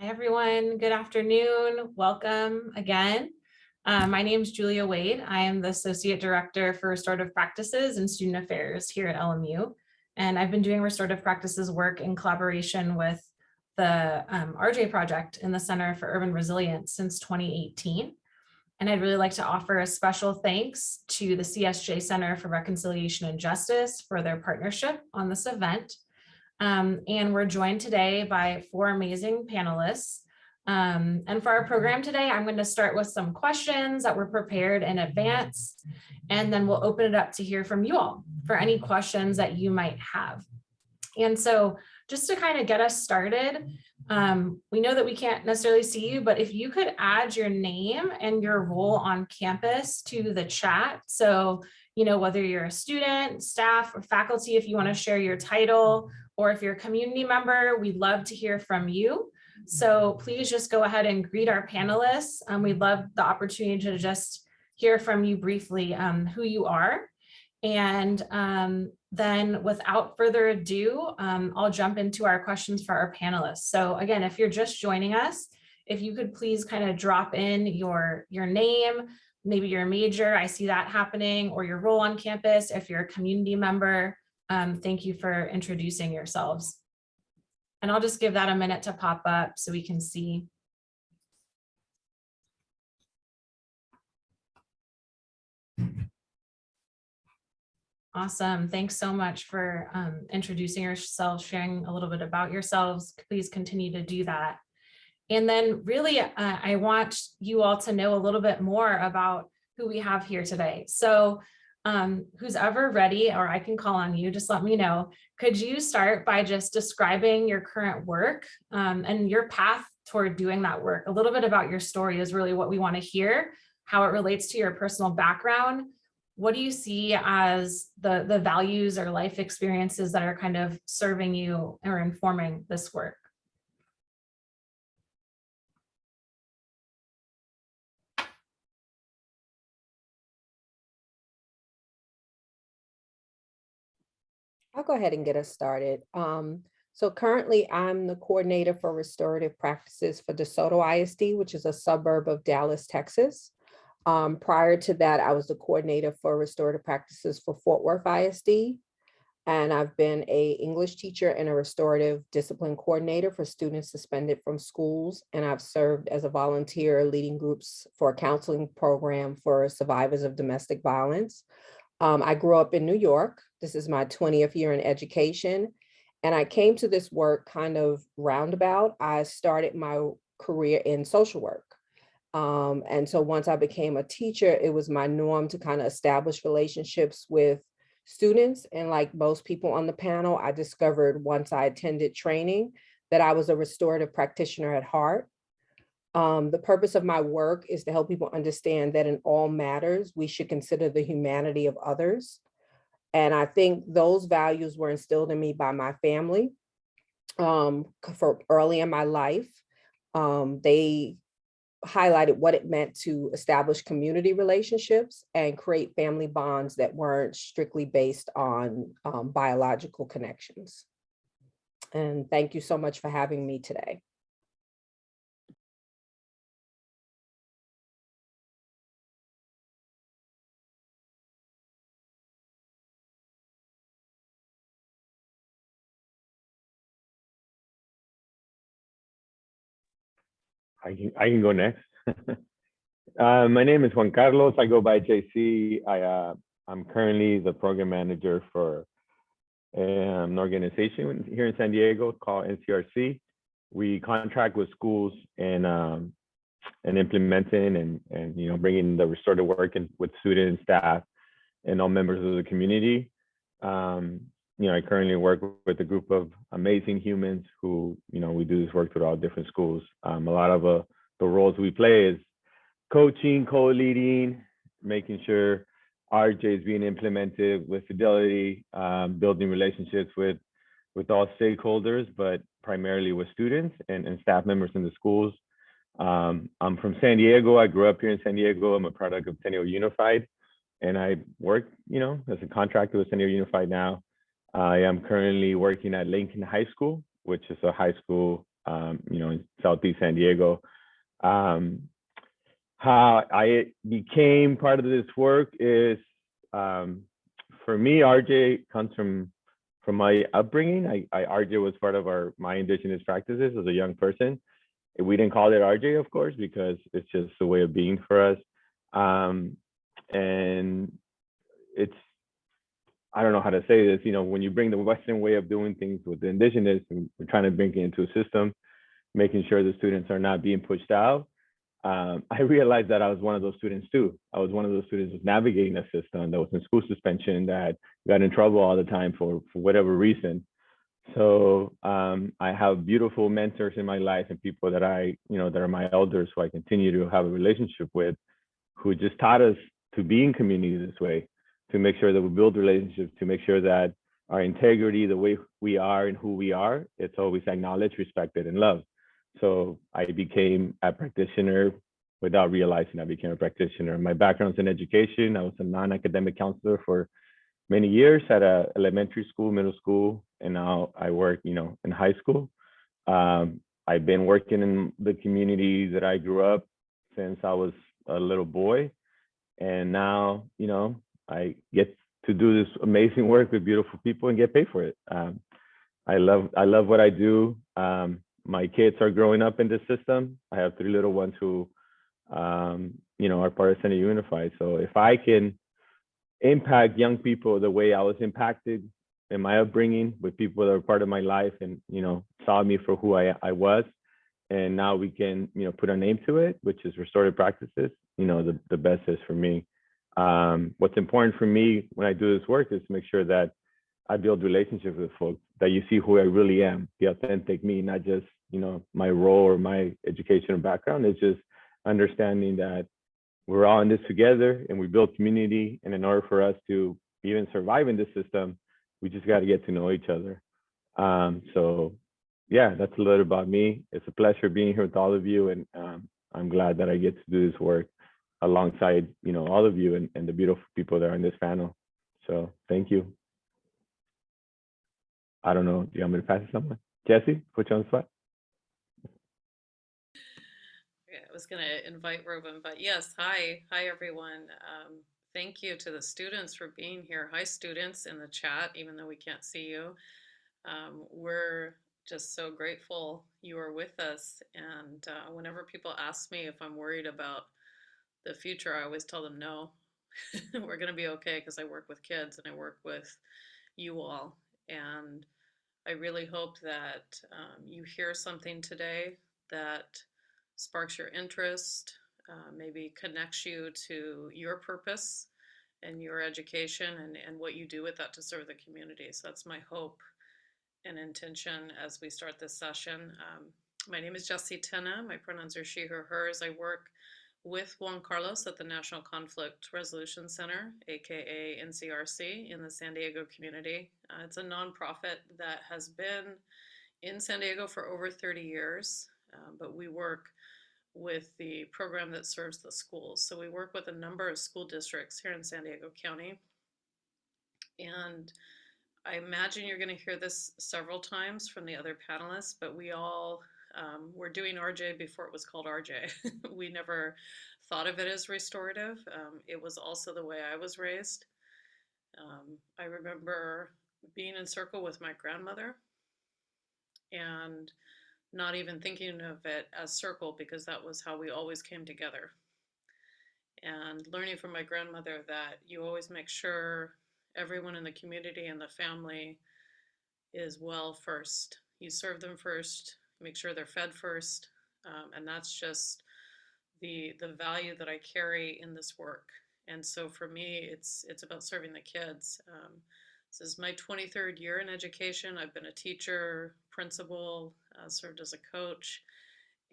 Hi, everyone. Good afternoon. Welcome again. My name is Julia Wade. I am the Associate Director for Restorative Practices and Student Affairs here at LMU. And I've been doing restorative practices work in collaboration with the RJ Project in the Center for Urban Resilience since 2018. And I'd really like to offer a special thanks to the CSJ Center for Reconciliation and Justice for their partnership on this event. And we're joined today by four amazing panelists. And for our program today, I'm going to start with some questions that were prepared in advance, and then we'll open it up to hear from you all for any questions that you might have. And so just to kind of get us started, we know that we can't necessarily see you, but if you could add your name and your role on campus to the chat. So, whether you're a student, staff, or faculty, if you want to share your title, or if you're a community member, we'd love to hear from you. So please just go ahead and greet our panelists. We'd love the opportunity to just hear from you briefly who you are. And then without further ado, I'll jump into our questions for our panelists. So again, if you're just joining us, if you could please kind of drop in your name, maybe your major, I see that happening, or your role on campus. If you're a community member, thank you for introducing yourselves. And I'll just give that a minute to pop up so we can see. Awesome. Thanks so much for introducing yourselves, sharing a little bit about yourselves. Please continue to do that. And then really, I want you all to know a little bit more about who we have here today. So who's ever ready, or I can call on you, just let me know. Could you start by just describing your current work and your path toward doing that work? A little bit about your story is really what we want to hear, how it relates to your personal background. What do you see as the values or life experiences that are kind of serving you or informing this work? I'll go ahead and get us started. So currently I'm the coordinator for restorative practices for DeSoto ISD, which is a suburb of Dallas, Texas. Prior to that, I was the coordinator for restorative practices for Fort Worth ISD. And I've been an English teacher and a restorative discipline coordinator for students suspended from schools. And I've served as a volunteer leading groups for a counseling program for survivors of domestic violence. I grew up in New York. This is my 20th year in education. And I came to this work kind of roundabout. I started my career in social work. And so once I became a teacher, it was my norm to kind of establish relationships with students. And like most people on the panel, I discovered once I attended training that I was a restorative practitioner at heart. The purpose of my work is to help people understand that in all matters, we should consider the humanity of others. And I think those values were instilled in me by my family for early in my life. They highlighted what it meant to establish community relationships and create family bonds that weren't strictly based on biological connections. And thank you so much for having me today. I can go next. My name is Juan Carlos. I go by JC. I'm currently the program manager for an organization here in San Diego called NCRC. We contract with schools and implementing and bringing the restorative work in with students, staff, and all members of the community. I currently work with a group of amazing humans who, we do this work throughout different schools. A lot of the roles we play is coaching, co-leading, making sure RJ is being implemented with fidelity, building relationships with all stakeholders, but primarily with students and staff members in the schools. I'm from San Diego. I grew up here in San Diego. I'm a product of Centennial Unified, and I work, as a contractor with Centennial Unified now. I am currently working at Lincoln High School, which is a high school in Southeast San Diego. How I became part of this work is, for me, RJ comes from my upbringing. RJ was part of my indigenous practices as a young person. We didn't call it RJ, of course, because it's just a way of being for us. And it's, I don't know how to say this, when you bring the Western way of doing things with the indigenous, and we're trying to bring it into a system, making sure the students are not being pushed out. I realized that I was one of those students too. I was one of those students who was navigating a system that was in school suspension, that got in trouble all the time for whatever reason. So I have beautiful mentors in my life and people that that are my elders who I continue to have a relationship with, who just taught us to be in community this way, to make sure that we build relationships, to make sure that our integrity, the way we are and who we are, it's always acknowledged, respected, and loved. So I became a practitioner without realizing I became a practitioner. My background's in education. I was a non-academic counselor for many years at a elementary school, middle school, and now I work, in high school. I've been working in the community that I grew up since I was a little boy, and now, I get to do this amazing work with beautiful people and get paid for it. I love what I do. My kids are growing up in this system. I have 3 little ones who, are part of San Diego Unified. So if I can impact young people the way I was impacted in my upbringing, with people that are part of my life and, saw me for who I was, and now we can, put a name to it, which is restorative practices, the best is for me. What's important for me when I do this work is to make sure that I build relationships with folks, that you see who I really am, the authentic me, not just, my role or my educational background. It's just understanding that we're all in this together and we build community. And in order for us to even survive in this system, we just got to get to know each other. So yeah, that's a little about me. It's a pleasure being here with all of you. And I'm glad that I get to do this work alongside, all of you and the beautiful people that are in this panel. So thank you. I don't know. Do you want me to pass it to someone? Jesse, put you on the spot. Yeah, I was going to invite Ruben, but yes, hi everyone. Thank you to the students for being here. Hi students in the chat, even though we can't see you. We're just so grateful you are with us. And whenever people ask me if I'm worried about the future, I always tell them no. We're going to be okay, because I work with kids and I work with you all. And I really hope that you hear something today that sparks your interest, maybe connects you to your purpose and your education, and what you do with that to serve the community. So that's my hope and intention as we start this session. My name is Jessie Tena. My pronouns are she, her, hers. I work with Juan Carlos at the National Conflict Resolution Center, aka NCRC, in the San Diego community. It's a nonprofit that has been in San Diego for over 30 years, but we work with the program that serves the schools. So we work with a number of school districts here in San Diego County. And I imagine you're going to hear this several times from the other panelists, but we all were doing RJ before it was called RJ. We never thought of it as restorative. It was also the way I was raised. I remember being in circle with my grandmother and not even thinking of it as circle, because that was how we always came together. And learning from my grandmother that you always make sure everyone in the community and the family is well first. You serve them first, make sure they're fed first. And that's just the value that I carry in this work. And so for me, it's about serving the kids. This is my 23rd year in education. I've been a teacher, principal, served as a coach,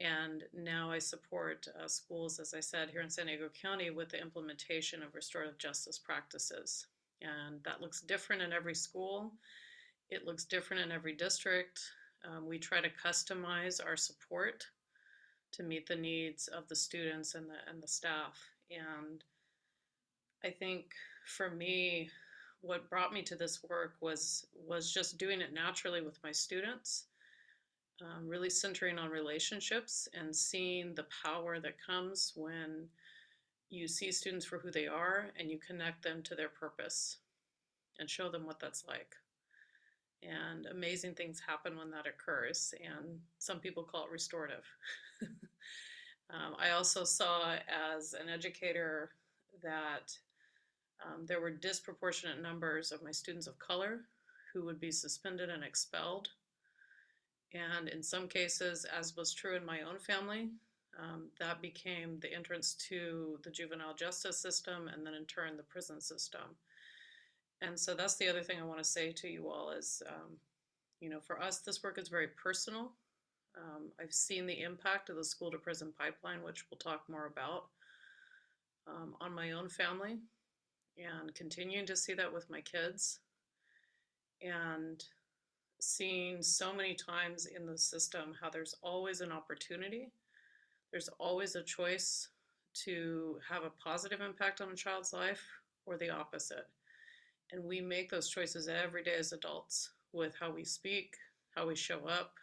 and now I support schools, as I said, here in San Diego County with the implementation of restorative justice practices. And that looks different in every school. It looks different in every district. We try to customize our support to meet the needs of the students and the staff. And I think for me, what brought me to this work was just doing it naturally with my students, really centering on relationships and seeing the power that comes when you see students for who they are and you connect them to their purpose and show them what that's like. And amazing things happen when that occurs. And some people call it restorative. I also saw as an educator that there were disproportionate numbers of my students of color who would be suspended and expelled. And in some cases, as was true in my own family, that became the entrance to the juvenile justice system and then in turn the prison system. And so that's the other thing I want to say to you all is, you know, for us, this work is very personal. I've seen the impact of the school to prison pipeline, which we'll talk more about, on my own family, and continuing to see that with my kids, and seeing so many times in the system how there's always an opportunity, there's always a choice to have a positive impact on a child's life or the opposite. And we make those choices every day as adults with how we speak, how we show up,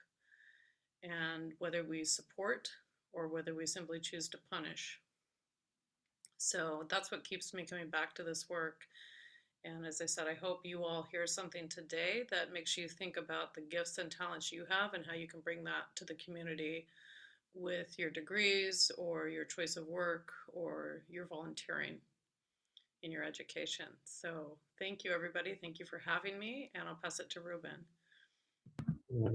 and whether we support or whether we simply choose to punish. So that's what keeps me coming back to this work. And as I said, I hope you all hear something today that makes you think about the gifts and talents you have and how you can bring that to the community with your degrees or your choice of work or your volunteering in your education. So thank you, everybody. Thank you for having me, and I'll pass it to Ruben.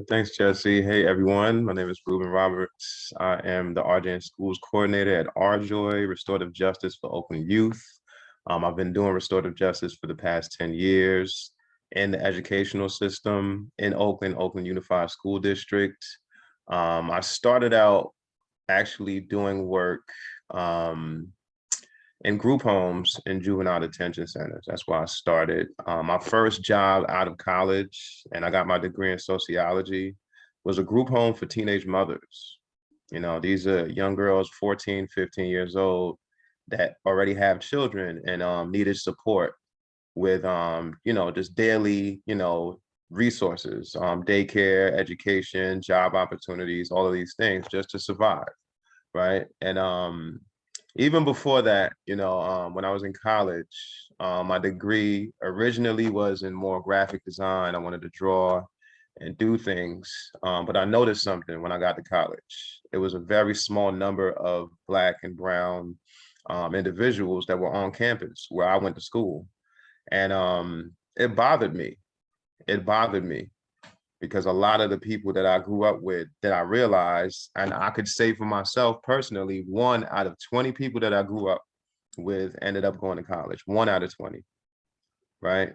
Thanks, Jesse. Hey, everyone. My name is Ruben Roberts. I am the RJ Schools Coordinator at RJOY, Restorative Justice for Oakland Youth. I've been doing restorative justice for the past 10 years in the educational system in Oakland Unified School District. I started out actually doing work in group homes in juvenile detention centers. That's where I started. My first job out of college, and I got my degree in sociology, was a group home for teenage mothers. You know, these are young girls, 14, 15 years old, that already have children and needed support with, you know, just daily, you know, resources, daycare, education, job opportunities, all of these things just to survive, right? And even before that, you know, when I was in college, my degree originally was in more graphic design. I wanted to draw and do things, but I noticed something when I got to college. It was a very small number of Black and brown individuals that were on campus where I went to school. And it bothered me. It bothered me because a lot of the people that I grew up with, that I realized, and I could say for myself personally, 1 out of 20 people that I grew up with ended up going to college, 1 out of 20, right?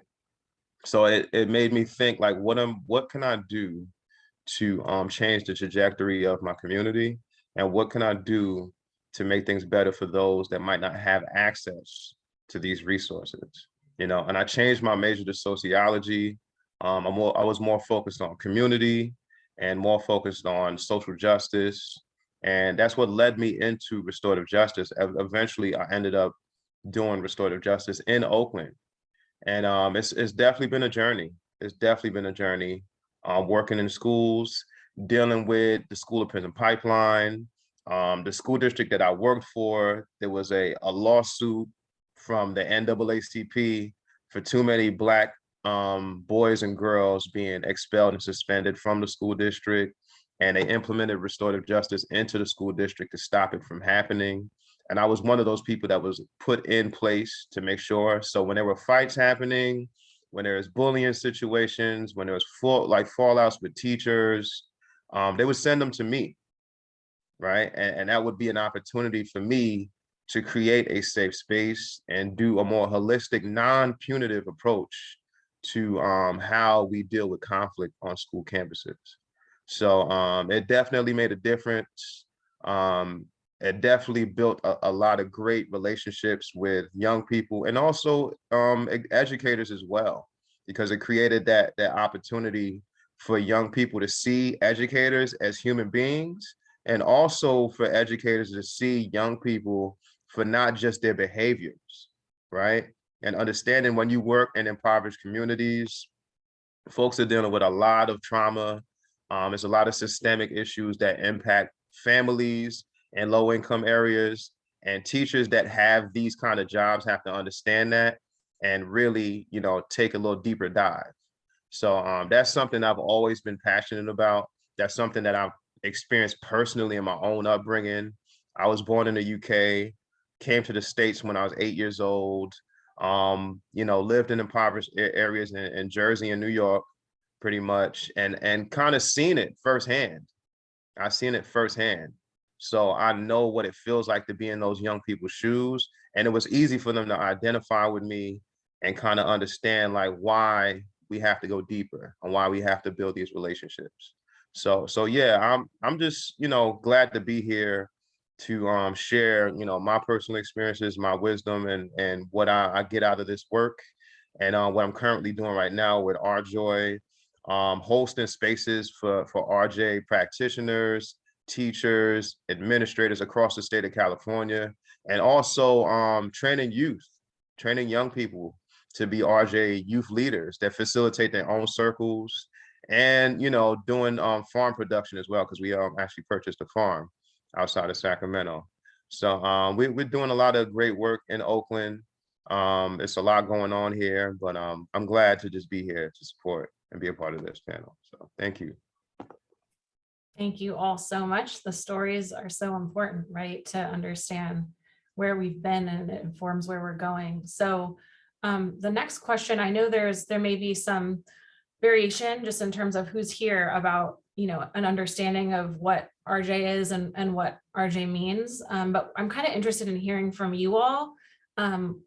So it made me think, like, what can I do to change the trajectory of my community, and what can I do to make things better for those that might not have access to these resources, you know? And I changed my major to sociology. I was more focused on community and more focused on social justice, and that's what led me into restorative justice. Eventually, I ended up doing restorative justice in Oakland, and it's definitely been a journey. It's definitely been a journey. Working in schools, dealing with the school to prison pipeline, the school district that I worked for, there was a lawsuit from the NAACP for too many Black boys and girls being expelled and suspended from the school district, and they implemented restorative justice into the school district to stop it from happening. And I was one of those people that was put in place to make sure. So when there were fights happening, when there was bullying situations, when there was fallouts with teachers, they would send them to me, right? And that would be an opportunity for me to create a safe space and do a more holistic, non-punitive approach to how we deal with conflict on school campuses. So it definitely made a difference. It definitely built a lot of great relationships with young people and also educators as well, because it created that opportunity for young people to see educators as human beings, and also for educators to see young people for not just their behaviors, right? And understanding when you work in impoverished communities, folks are dealing with a lot of trauma, There's a lot of systemic issues that impact families in low income areas, and teachers that have these kind of jobs have to understand that and really, take a little deeper dive. So that's something I've always been passionate about. That's something that I've experienced personally in my own upbringing. I was born in the UK, came to the States when I was 8 years old. Lived in impoverished areas in Jersey and New York, pretty much, and kind of seen it firsthand. I seen it firsthand. So I know what it feels like to be in those young people's shoes. And it was easy for them to identify with me and kind of understand like why we have to go deeper and why we have to build these relationships. So yeah, I'm just, glad to be here to share, my personal experiences, my wisdom, and what I get out of this work, and what I'm currently doing right now with RJoy, hosting spaces for RJ practitioners, teachers, administrators across the state of California, and also training young people to be RJ youth leaders that facilitate their own circles, and doing farm production as well, because we actually purchased a farm outside of Sacramento. So we're doing a lot of great work in Oakland. It's a lot going on here, but I'm glad to just be here to support and be a part of this panel. So thank you. Thank you all so much. The stories are so important, right? To understand where we've been, and it informs where we're going. So the next question, I know there may be some variation just in terms of who's here about, an understanding of what RJ is and what RJ means. But I'm kind of interested in hearing from you all.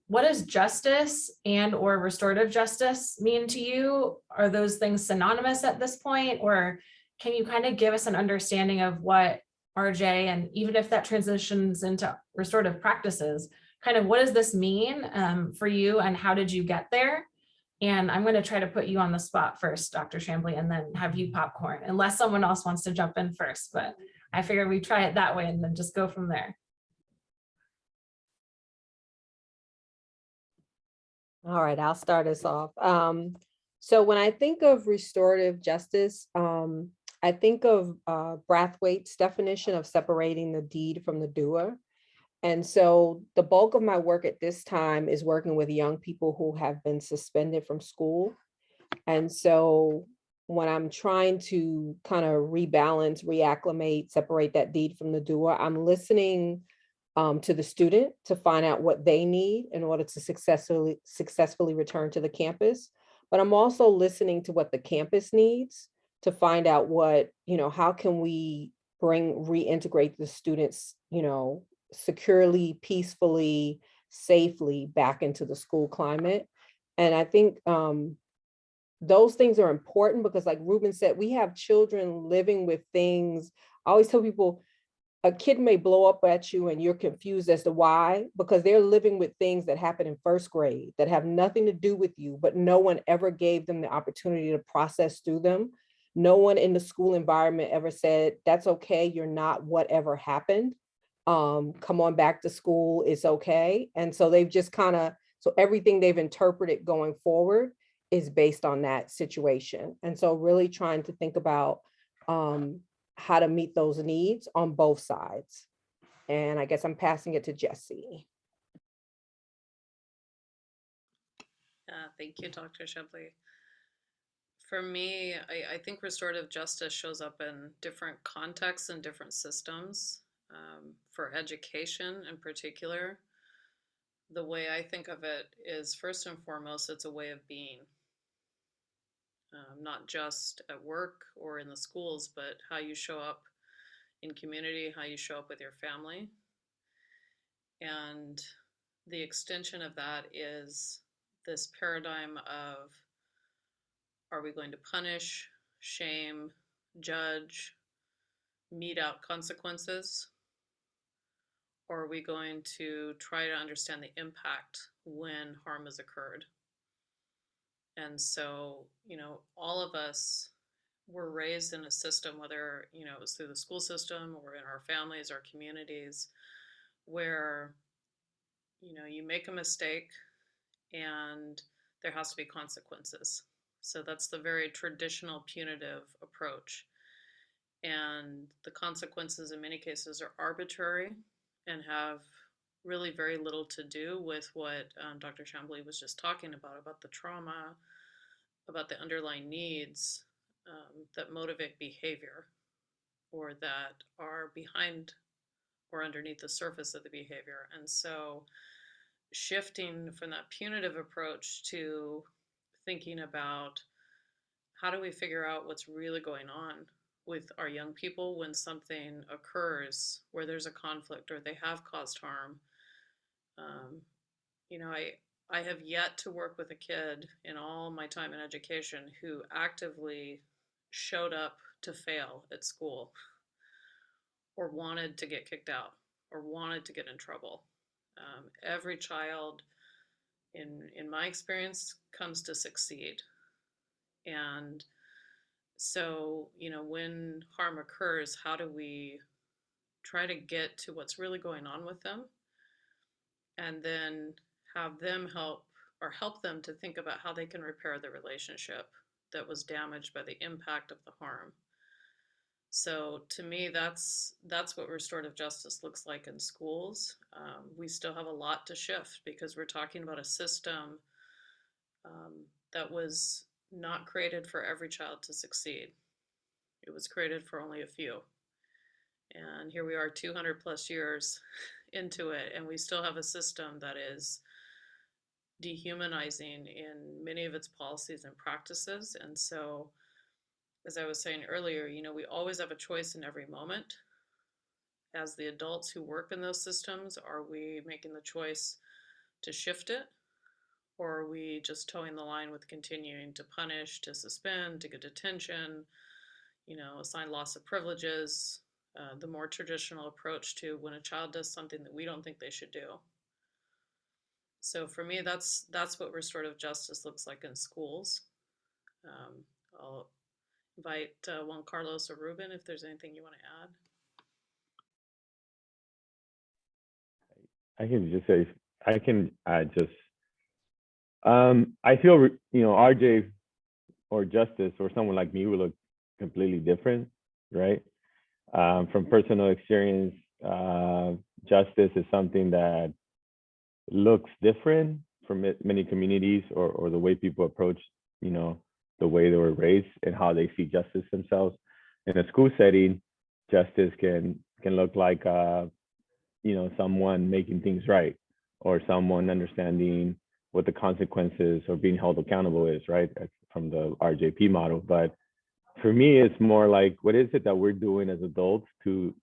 What does justice and or restorative justice mean to you? Are those things synonymous at this point? Or can you kind of give us an understanding of what RJ, and even if that transitions into restorative practices, kind of what does this mean for you, and how did you get there? And I'm going to try to put you on the spot first, Dr. Chambly, and then have you popcorn, unless someone else wants to jump in first. But I figured we try it that way and then just go from there. All right, I'll start us off. So when I think of restorative justice, I think of Brathwaite's definition of separating the deed from the doer. And so the bulk of my work at this time is working with young people who have been suspended from school. And so when I'm trying to kind of rebalance, reacclimate, separate that deed from the doer, I'm listening to the student to find out what they need in order to successfully return to the campus. But I'm also listening to what the campus needs to find out how can we reintegrate the students, securely, peacefully, safely back into the school climate. And I think those things are important because, like Ruben said, we have children living with things. I always tell people, a kid may blow up at you and you're confused as to why, because they're living with things that happen in first grade that have nothing to do with you, but no one ever gave them the opportunity to process through them. No one in the school environment ever said, that's okay, you're not whatever happened. Come on back to school, it's okay. And so they've just so everything they've interpreted going forward is based on that situation. And so really trying to think about how to meet those needs on both sides. And I guess I'm passing it to Jesse. Thank you, Dr. Chambly. For me, I think restorative justice shows up in different contexts and different systems. For education in particular, the way I think of it is, first and foremost, it's a way of being. Not just at work or in the schools, but how you show up in community, how you show up with your family. And the extension of that is this paradigm of, are we going to punish, shame, judge, mete out consequences? Or are we going to try to understand the impact when harm has occurred? And so, all of us were raised in a system, whether, it was through the school system or in our families, our communities, where, you make a mistake and there has to be consequences. So that's the very traditional punitive approach. and the consequences in many cases are arbitrary and have really very little to do with what Dr. Chambly was just talking about the trauma, about the underlying needs that motivate behavior or that are behind or underneath the surface of the behavior. And so shifting from that punitive approach to thinking about how do we figure out what's really going on with our young people when something occurs where there's a conflict or they have caused harm. You know, I have yet to work with a kid in all my time in education who actively showed up to fail at school or wanted to get kicked out or wanted to get in trouble. Every child, in my experience, comes to succeed. And so, you know, when harm occurs, how do we try to get to what's really going on with them and then have them help them to think about how they can repair the relationship that was damaged by the impact of the harm. So to me, that's what restorative justice looks like in schools. We still have a lot to shift because we're talking about a system that was not created for every child to succeed. It was created for only a few. And here we are 200 plus years into it, and we still have a system that is dehumanizing in many of its policies and practices. And so, as I was saying earlier, you know, we always have a choice in every moment. As the adults who work in those systems, are we making the choice to shift it? Or are we just towing the line with continuing to punish, to suspend, to get detention, you know, assign loss of privileges, the more traditional approach to when a child does something that we don't think they should do. So for me, that's what restorative justice looks like in schools. I'll invite Juan Carlos or Ruben if there's anything you want to add. I can just say, I can just, I feel, you know, RJ or Justice or someone like me will look completely different, right? From personal experience, justice is something that looks different from many communities or the way people approach, you know, the way they were raised and how they see justice themselves. In a school setting, justice can look like, you know, someone making things right or someone understanding what the consequences or being held accountable is, right? From the RJP model. But for me, it's more like, what is it that we're doing as adults to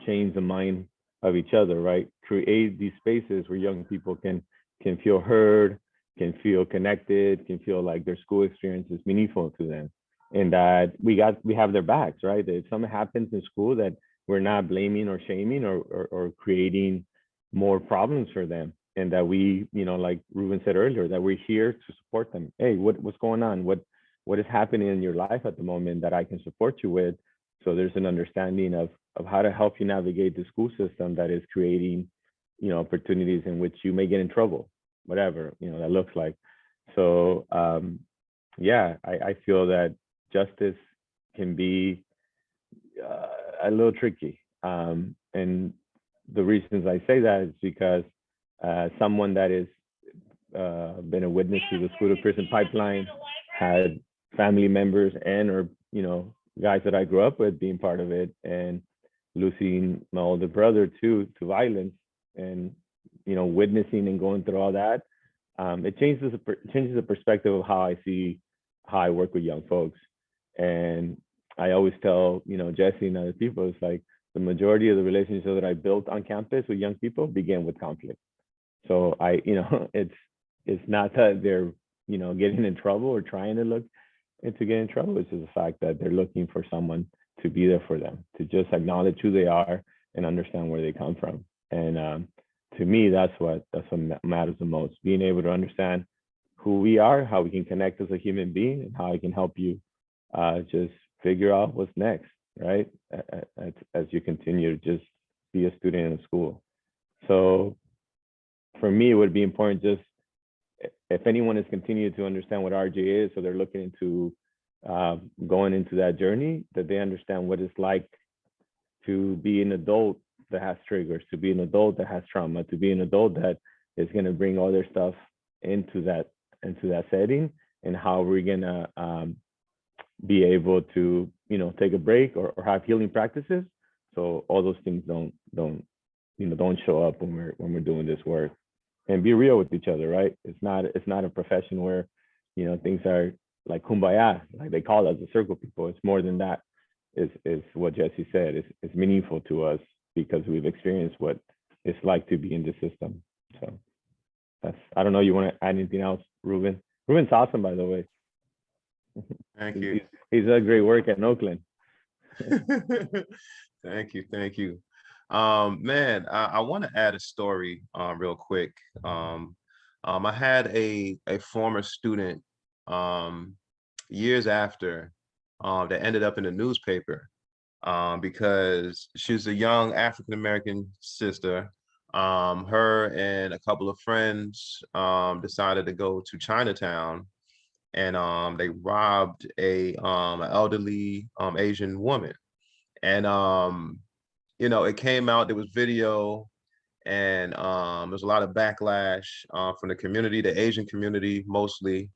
change the mind of each other, right? Create these spaces where young people can feel heard, can feel connected, can feel like their school experience is meaningful to them, and that we have their backs, right? That if something happens in school, that we're not blaming or shaming or creating more problems for them, and that we, you know, like Ruben said earlier, that we're here to support them. Hey, what's going on? What is happening in your life at the moment that I can support you with? So there's an understanding of how to help you navigate the school system that is creating, you know, opportunities in which you may get in trouble, whatever, you know, that looks like. So yeah, I feel that justice can be a little tricky. And the reasons I say that is because someone that is been a witness to the school to prison pipeline, had family members and or, you know, guys that I grew up with being part of it, and losing my older brother too to violence, and, you know, witnessing and going through all that, it changes the perspective of how I work with young folks. And I always tell, you know, Jesse and other people, it's like the majority of the relationships that I built on campus with young people began with conflict. So you know, it's not that they're, you know, getting in trouble or trying to look into getting in trouble. It's just the fact that they're looking for someone to be there for them, to just acknowledge who they are and understand where they come from. And to me, that's what matters the most, being able to understand who we are, how we can connect as a human being, and how I can help you just figure out what's next, right? As you continue to just be a student in a school. So for me, it would be important, just if anyone is continuing to understand what RJ is, so they're looking into going into that journey, that they understand what it's like to be an adult that has triggers, to be an adult that has trauma, to be an adult that is going to bring all their stuff into that setting, and how we're going to be able to, you know, take a break or have healing practices. So all those things don't show up when we're doing this work. And be real with each other, right? It's not a profession where, you know, things are like kumbaya, like they call us the circle people. It's more than that. Is what Jesse said. It's meaningful to us because we've experienced what it's like to be in the system. So I don't know, you want to add anything else, Ruben? Ruben's awesome, by the way. Thank you. He's a great work at Oakland. Thank you. Man, I want to add a story real quick. I had a former student years after that ended up in the newspaper because she was a young African-American sister. Her and a couple of friends decided to go to Chinatown, and they robbed an elderly Asian woman. And you know, it came out, there was video, and there's a lot of backlash from the community, the Asian community mostly,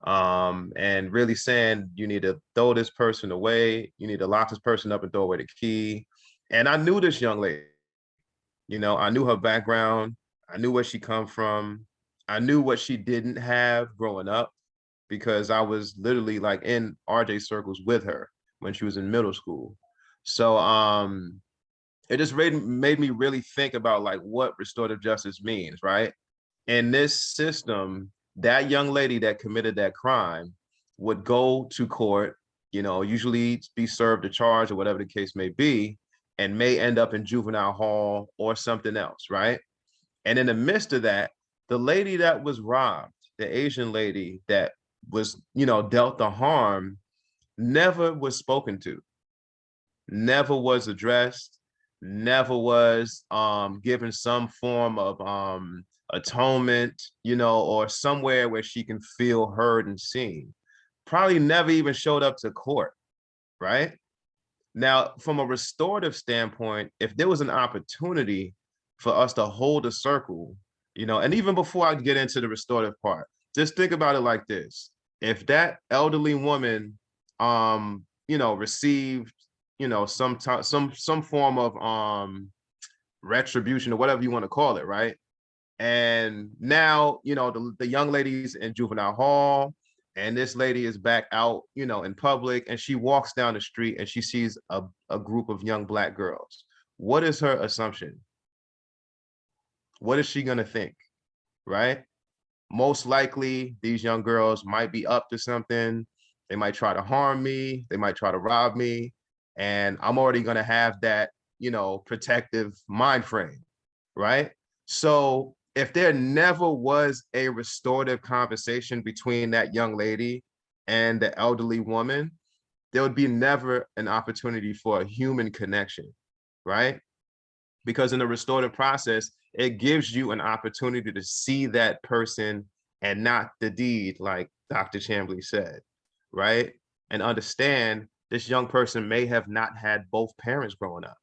and really saying you need to throw this person away, you need to lock this person up and throw away the key. And I knew this young lady, you know, I knew her background, I knew where she come from, I knew what she didn't have growing up, because I was literally like in RJ circles with her when she was in middle school. So it just made me really think about like what restorative justice means, right? In this system, that young lady that committed that crime would go to court, you know, usually be served a charge or whatever the case may be, and may end up in juvenile hall or something else, right? And in the midst of that, the lady that was robbed, the Asian lady that was, you know, dealt the harm, never was spoken to, never was addressed, never was given some form of atonement, you know, or somewhere where she can feel heard and seen. Probably never even showed up to court, right? Now, from a restorative standpoint, if there was an opportunity for us to hold a circle, you know, and even before I get into the restorative part, just think about it like this. If that elderly woman, you know, received, you know, some form of retribution or whatever you want to call it, right? And now, you know, the young lady's in juvenile hall, and this lady is back out, you know, in public, and she walks down the street and she sees a group of young Black girls. What is her assumption? What is she gonna think, right? Most likely, these young girls might be up to something. They might try to harm me. They might try to rob me. And I'm already gonna have that, you know, protective mind frame, right? So if there never was a restorative conversation between that young lady and the elderly woman, there would be never an opportunity for a human connection, right? Because in the restorative process, it gives you an opportunity to see that person and not the deed, like Dr. Chambly said, right? And understand this young person may have not had both parents growing up.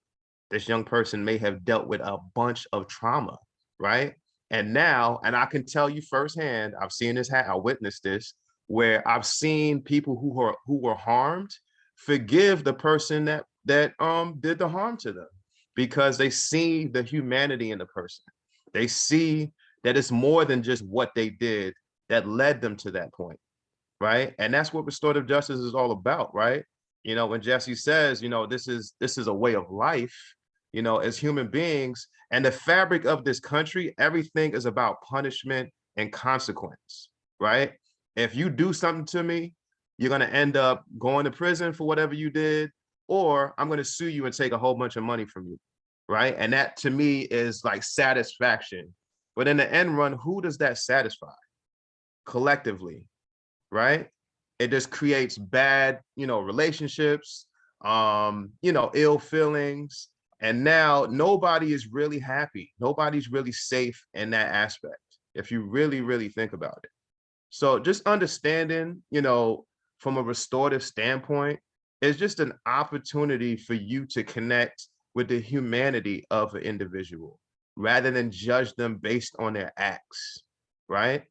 This young person may have dealt with a bunch of trauma, right? And now, and I can tell you firsthand, I've seen this, I witnessed this, where I've seen people who were harmed forgive the person that did the harm to them, because they see the humanity in the person. They see that it's more than just what they did that led them to that point, right? And that's what restorative justice is all about, right? You know, when Jesse says, you know, this is a way of life, you know, as human beings, and the fabric of this country, everything is about punishment and consequence, right? If you do something to me, you're going to end up going to prison for whatever you did, or I'm going to sue you and take a whole bunch of money from you, right? And that to me is like satisfaction. But in the end run, who does that satisfy? Collectively, right? It just creates bad, you know, relationships, you know, ill feelings. And now nobody is really happy. Nobody's really safe in that aspect, if you really, really think about it. So just understanding, you know, from a restorative standpoint, is just an opportunity for you to connect with the humanity of an individual rather than judge them based on their acts, right?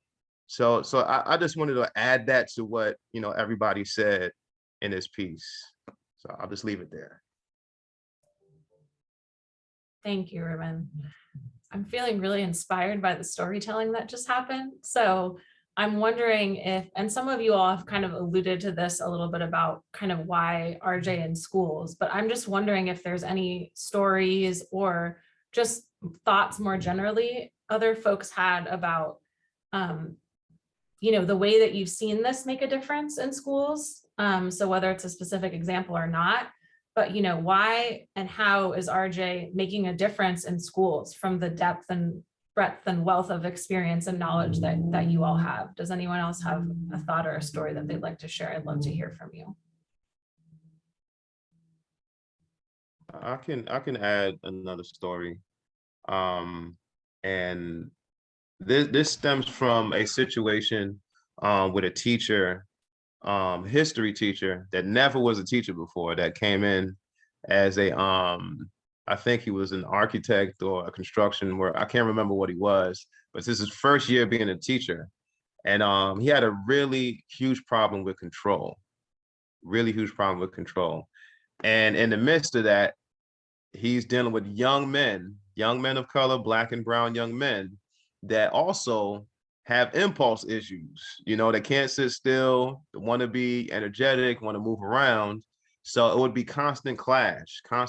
So I just wanted to add that to what, you know, everybody said in this piece. So I'll just leave it there. Thank you, Ruben. I'm feeling really inspired by the storytelling that just happened. So I'm wondering if, and some of you all have kind of alluded to this a little bit about kind of why RJ in schools, but I'm just wondering if there's any stories or just thoughts more generally other folks had about, you know, the way that you've seen this make a difference in schools. So whether it's a specific example or not, but you know, why and how is RJ making a difference in schools from the depth and breadth and wealth of experience and knowledge that you all have? Does anyone else have a thought or a story that they'd like to share? I'd love to hear from you. I can add another story. And this stems from a situation with a teacher, history teacher that never was a teacher before, that came in as a I think he was an architect or a construction where I can't remember what he was, but this is his first year being a teacher. And he had a really huge problem with control, really huge problem with control. And in the midst of that, he's dealing with young men of color, Black and brown young men that also have impulse issues. You know, they can't sit still, they want to be energetic, want to move around. So it would be constant clash, and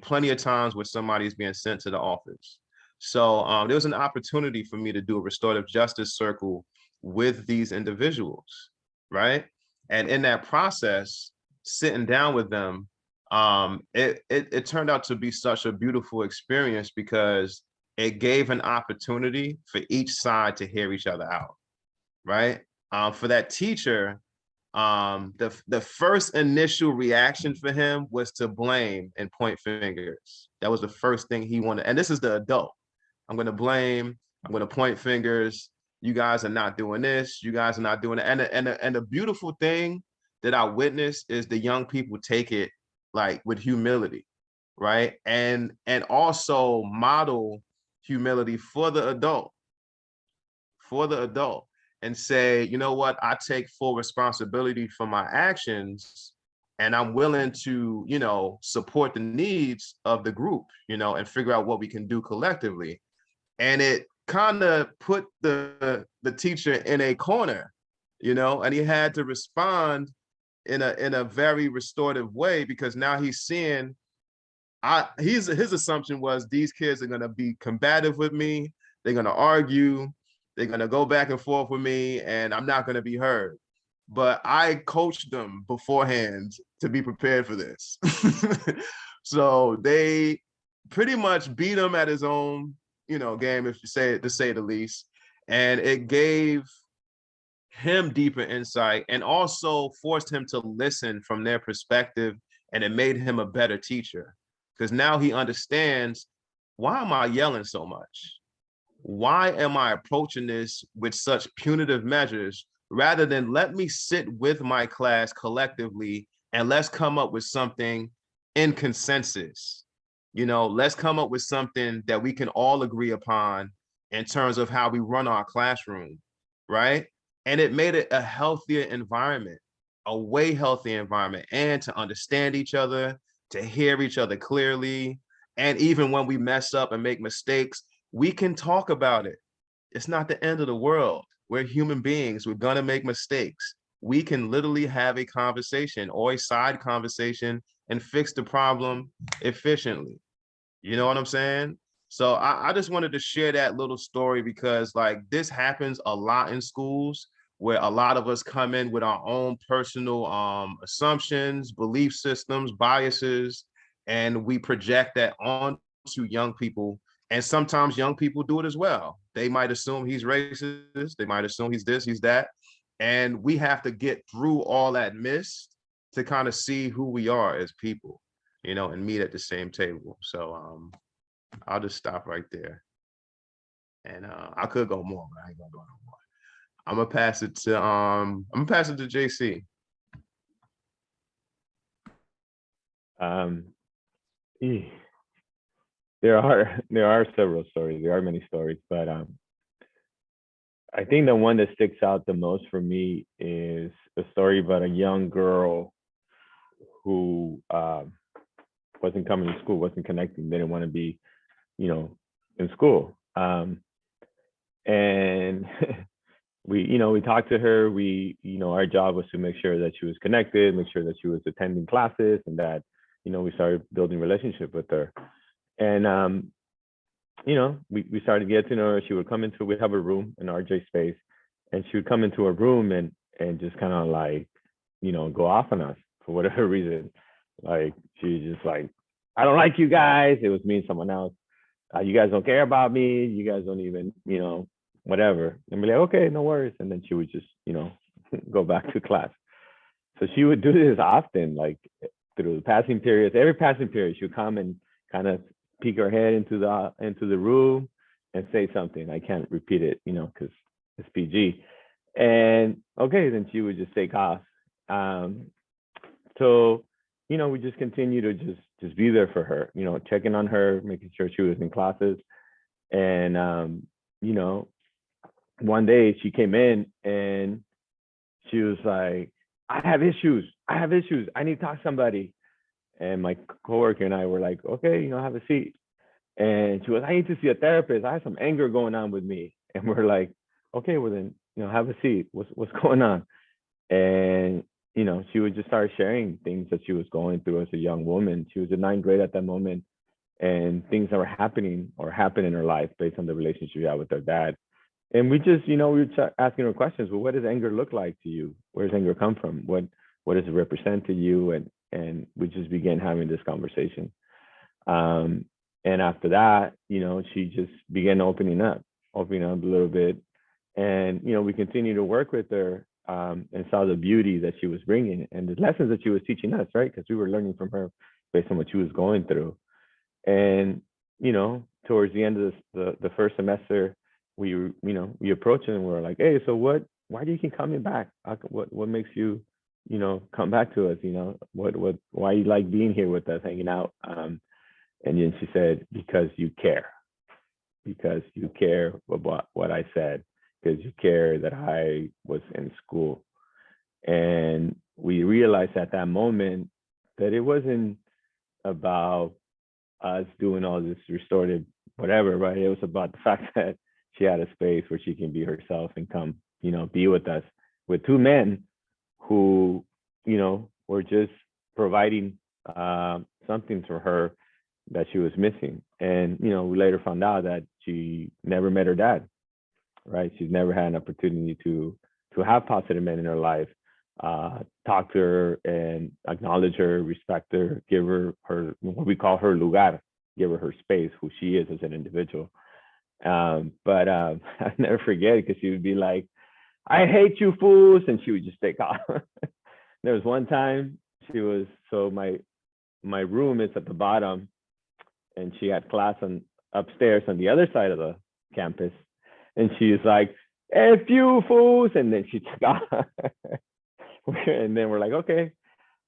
plenty of times where somebody's being sent to the office. So there was an opportunity for me to do a restorative justice circle with these individuals, right? And in that process, sitting down with them, it turned out to be such a beautiful experience because it gave an opportunity for each side to hear each other out, right? For that teacher, the first initial reaction for him was to blame and point fingers. That was the first thing he wanted. And this is the adult. I'm going to blame, I'm going to point fingers. You guys are not doing this. You guys are not doing it. And the beautiful thing that I witnessed is the young people take it like with humility, right? And also model humility for the adult, and say, you know what, I take full responsibility for my actions, and I'm willing to, you know, support the needs of the group, you know, and figure out what we can do collectively. And it kind of put the teacher in a corner, you know, and he had to respond in a very restorative way, because now he's seeing, his assumption was these kids are going to be combative with me, they're going to argue, they're going to go back and forth with me, and I'm not going to be heard. But I coached them beforehand to be prepared for this. So they pretty much beat him at his own, you know, game, if you say it, to say the least. And it gave him deeper insight and also forced him to listen from their perspective. And it made him a better teacher, because now he understands, why am I yelling so much? Why am I approaching this with such punitive measures, rather than let me sit with my class collectively and let's come up with something in consensus. You know, let's come up with something that we can all agree upon in terms of how we run our classroom, right? And it made it a healthier environment, a way healthier environment, and to understand each other, to hear each other clearly. And even when we mess up and make mistakes, we can talk about it. It's not the end of the world. We're human beings. We're going to make mistakes. We can literally have a conversation or a side conversation and fix the problem efficiently. You know what I'm saying? So I just wanted to share that little story, because like this happens a lot in schools, where a lot of us come in with our own personal assumptions, belief systems, biases, and we project that onto young people. And sometimes young people do it as well. They might assume he's racist. They might assume he's this, he's that. And we have to get through all that mist to kind of see who we are as people, you know, and meet at the same table. So I'll just stop right there. And I could go more, but I ain't gonna go no more. I'm gonna pass it to JC. Eh, there are several stories. There are many stories, but I think the one that sticks out the most for me is a story about a young girl who wasn't coming to school, wasn't connecting, didn't want to be, in school. And we talked to her. Our job was to make sure that she was connected, make sure that she was attending classes, and that, we started building relationship with her. And we started to get to know her. She would come into, we'd have a room, an RJ space, and she would come into a room and just kind of like, go off on us for whatever reason. Like, she was just like, I don't like you guys. It was me and someone else. You guys don't care about me. You guys don't even, whatever. And be like, okay, no worries. And then she would just, go back to class. So she would do this often, like through the passing periods. Every passing period, she would come and kind of peek her head into the room and say something. I can't repeat it, because it's PG. And okay, then she would just take off. So we just continue to just be there for her, checking on her, making sure she was in classes. And one day she came in and she was like, I have issues. I need to talk to somebody. And my coworker and I were like, okay, have a seat. And she was, I need to see a therapist. I have some anger going on with me. And we're like, okay, well then, have a seat. What's going on? And she would just start sharing things that she was going through as a young woman. She was in 9th grade at that moment, and things that were happening or happened in her life based on the relationship she had with her dad. And we just, we were asking her questions. Well, what does anger look like to you? Where does anger come from? What does it represent to you? And we just began having this conversation. And after that, she just began opening up a little bit. And, we continued to work with her, and saw the beauty that she was bringing and the lessons that she was teaching us, right? Because we were learning from her based on what she was going through. And, towards the end of the first semester, we approached her and we were like, hey, so why do you keep coming back? What makes you, come back to us? Why you like being here with us, hanging out? And then she said, because you care about what I said, because you care that I was in school. And we realized at that moment that it wasn't about us doing all this restorative whatever, right? It was about the fact that she had a space where she can be herself and come, be with us, with two men who, were just providing something to her that she was missing. And, we later found out that she never met her dad, right? She's never had an opportunity to have positive men in her life, talk to her and acknowledge her, respect her, give her what we call her lugar, give her space, who she is as an individual. But I'll never forget it, because she would be like, I hate you fools, and she would just take off. There was one time my room is at the bottom, and she had class upstairs on the other side of the campus. And she's like, F you fools, and then she took off. And then we're like, okay.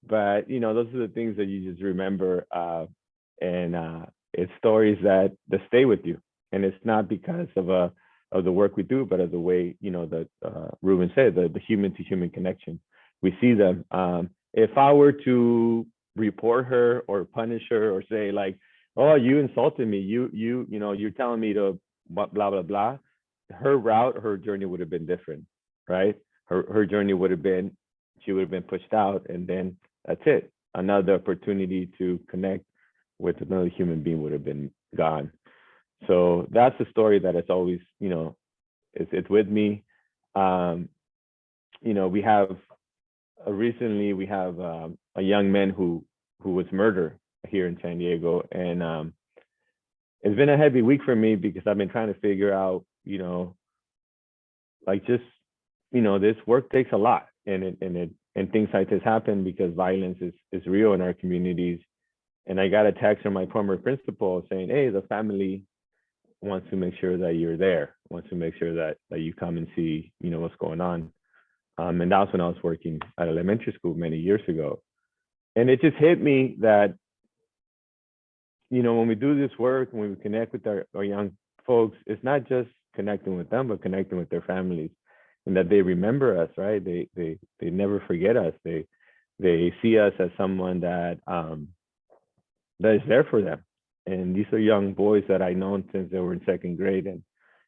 But those are the things that you just remember. And it's stories that stay with you. And it's not because of the work we do, but of the way, that Ruben said, the human to human connection. We see them. If I were to report her or punish her or say like, oh, you insulted me, you're telling me to blah, blah, blah, her journey would have been different, right? Her journey would have been, she would have been pushed out, and then that's it. Another opportunity to connect with another human being would have been gone. So that's a story that is always, it's with me. We have recently a young man who was murdered here in San Diego, and it's been a heavy week for me because I've been trying to figure out, this work takes a lot, and things like this happen because violence is real in our communities. And I got a text from my former principal saying, hey, the family wants to make sure that you're there, wants to make sure that you come and see, what's going on. And that was when I was working at elementary school many years ago. And it just hit me that, when we do this work, when we connect with our young folks, it's not just connecting with them, but connecting with their families, and that they remember us, right? They never forget us. They see us as someone that is there for them. And these are young boys that I've known since they were in second grade, and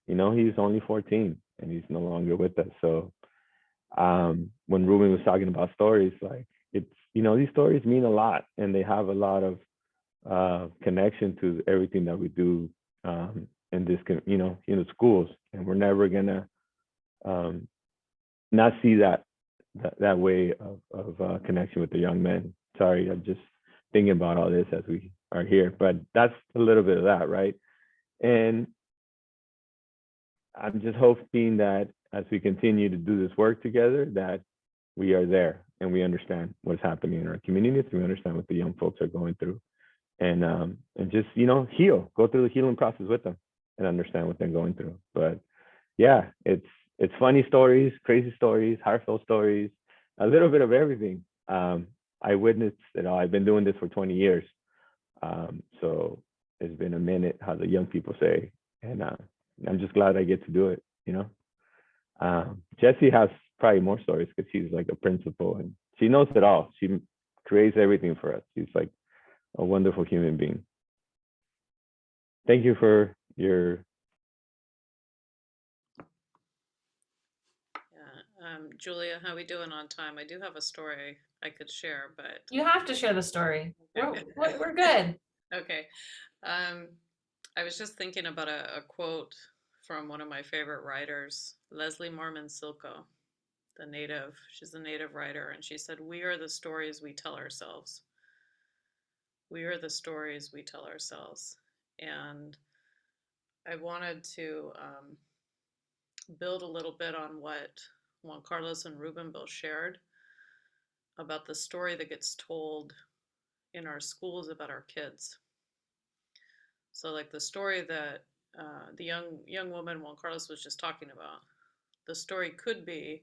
he's only 14 and he's no longer with us. So when Ruben was talking about stories, like it's these stories mean a lot, and they have a lot of connection to everything that we do in this in the schools, and we're never gonna not see that way of connection with the young men. Sorry, I'm just thinking about all this as we are here, but that's a little bit of that, right? And I'm just hoping that as we continue to do this work together, that we are there and we understand what's happening in our communities. We understand what the young folks are going through, and just heal, go through the healing process with them, and understand what they're going through. But yeah, it's funny stories, crazy stories, heartfelt stories, a little bit of everything. I witnessed it all. I've been doing this for 20 years. So it's been a minute, how the young people say, and I'm just glad I get to do it, Jessie has probably more stories because she's like a principal and she knows it all. She creates everything for us. She's like a wonderful human being. Thank you for your. Yeah, Julia, how we doing on time? I do have a story I could share, but You have to share the story. Okay. We're good. Okay. I was just thinking about a quote from one of my favorite writers, Leslie Marmon Silko, she's a native writer, and she said, "We are the stories we tell ourselves. We are the stories we tell ourselves." And I wanted to build a little bit on what Juan Carlos and Ruben both shared about the story that gets told in our schools about our kids. So like the story that the young woman Juan Carlos was just talking about, the story could be,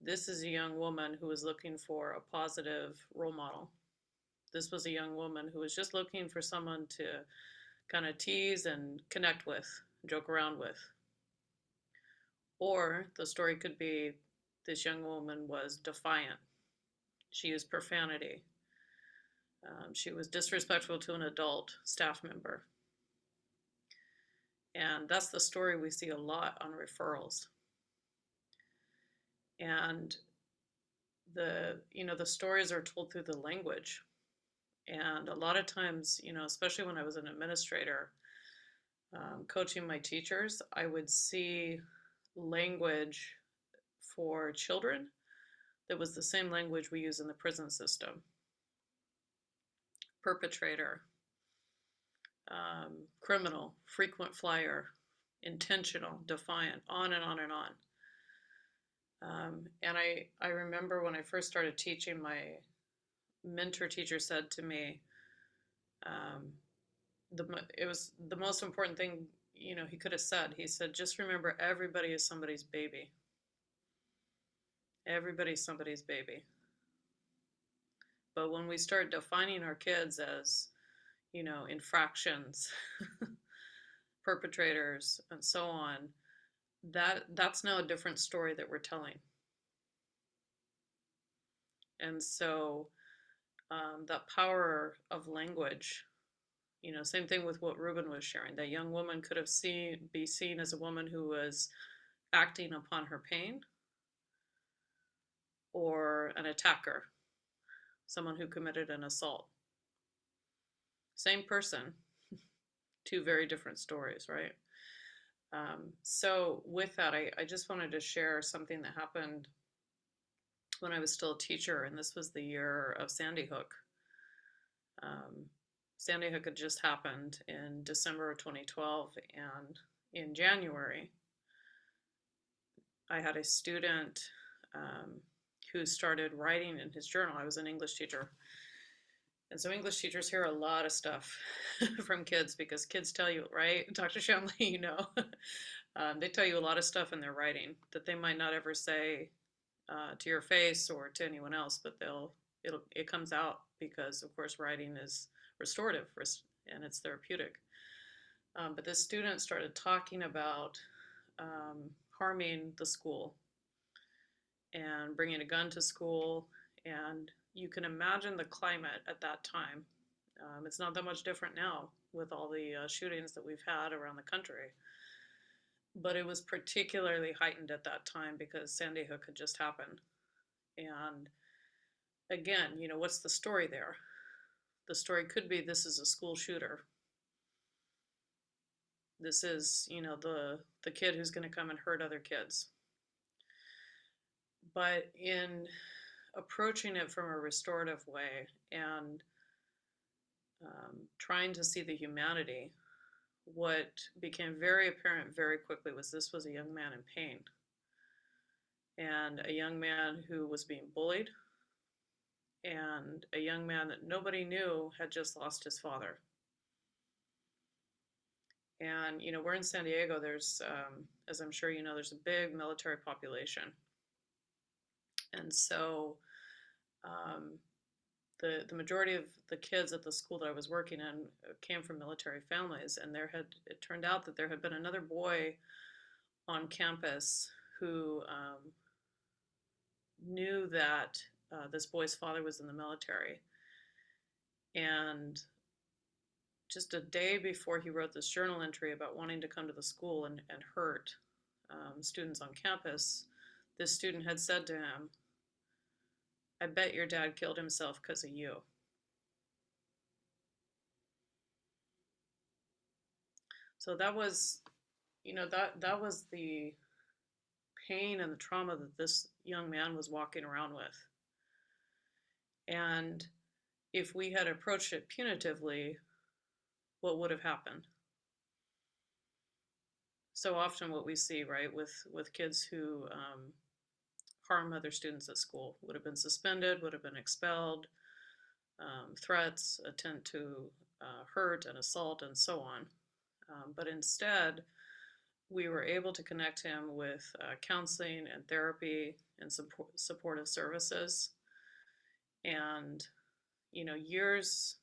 this is a young woman who was looking for a positive role model. This was a young woman who was just looking for someone to kind of tease and connect with, joke around with. Or the story could be, this young woman was defiant. She used profanity. She was disrespectful to an adult staff member. And that's the story we see a lot on referrals. And the stories are told through the language. And a lot of times, especially when I was an administrator, coaching my teachers, I would see language for children that was the same language we use in the prison system. Perpetrator, criminal, frequent flyer, intentional, defiant, on and on and on. And I remember when I first started teaching, my mentor teacher said to me, it was the most important thing he could have said. He said, just remember, everybody is somebody's baby. Everybody's somebody's baby. But when we start defining our kids as, infractions, perpetrators, and so on, that's now a different story that we're telling. And so that power of language, same thing with what Ruben was sharing. That young woman could have be seen as a woman who was acting upon her pain, or an attacker, someone who committed an assault. Same person, two very different stories, right? So with that, I just wanted to share something that happened when I was still a teacher, and this was the year of Sandy Hook. Sandy Hook had just happened in December of 2012, and in January, I had a student who started writing in his journal. I was an English teacher. And so English teachers hear a lot of stuff from kids because kids tell you, right? Dr. Shanley, you know, they tell you a lot of stuff in their writing that they might not ever say to your face or to anyone else, but it comes out because, of course, writing is restorative and it's therapeutic. But this student started talking about harming the school and bringing a gun to school. And you can imagine the climate at that time. It's not that much different now with all the shootings that we've had around the country. But it was particularly heightened at that time because Sandy Hook had just happened. And again, you know, what's the story there? The story could be this is a school shooter. This is, you know, the kid who's going to come and hurt other kids. But in approaching it from a restorative way and trying to see the humanity, what became very apparent very quickly was this was a young man in pain, and a young man who was being bullied, and a young man that nobody knew had just lost his father. And, you know, we're in San Diego. There's, as I'm sure you know, there's a big military population. And so the majority of the kids at the school that I was working in came from military families, and it turned out that there had been another boy on campus who knew that this boy's father was in the military. And just a day before he wrote this journal entry about wanting to come to the school and hurt students on campus, this student had said to him, "I bet your dad killed himself because of you." So that was, you know, that was the pain and the trauma that this young man was walking around with. And if we had approached it punitively, what would have happened? So often what we see, right, with kids who harm other students at school would have been suspended, would have been expelled, threats, attempt to hurt and assault, and so on. But instead, we were able to connect him with counseling and therapy and supportive services. And, you know, years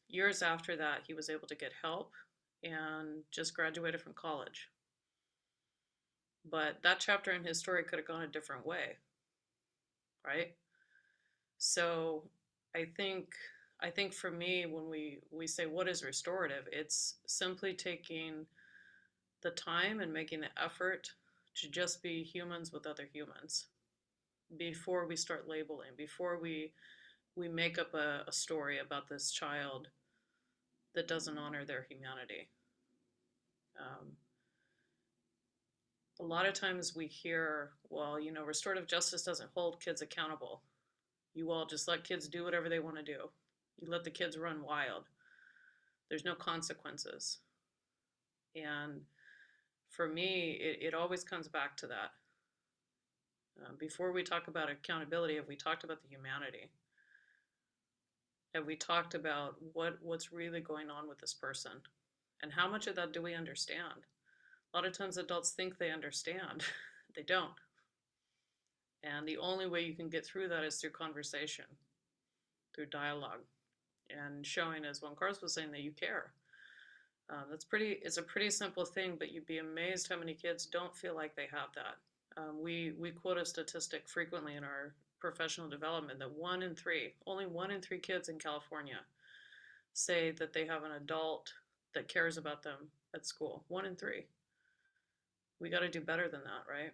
after that, he was able to get help and just graduated from college. But that chapter in his story could have gone a different way, right? So I think for me, when we say what is restorative, it's simply taking the time and making the effort to just be humans with other humans before we start labeling, before we make up a story about this child that doesn't honor their humanity. A lot of times we hear, well, you know, restorative justice doesn't hold kids accountable. You all just let kids do whatever they want to do. You let the kids run wild. There's no consequences. And for me, it always comes back to that. Before we talk about accountability, have we talked about the humanity? Have we talked about what's really going on with this person? And how much of that do we understand? A lot of times adults think they understand. They don't. And the only way you can get through that is through conversation, through dialogue, and showing, as Juan Carlos was saying, that you care. It's a pretty simple thing, but you'd be amazed how many kids don't feel like they have that. We quote a statistic frequently in our professional development that only one in three kids in California say that they have an adult that cares about them at school. 1 in 3. We got to do better than that, right?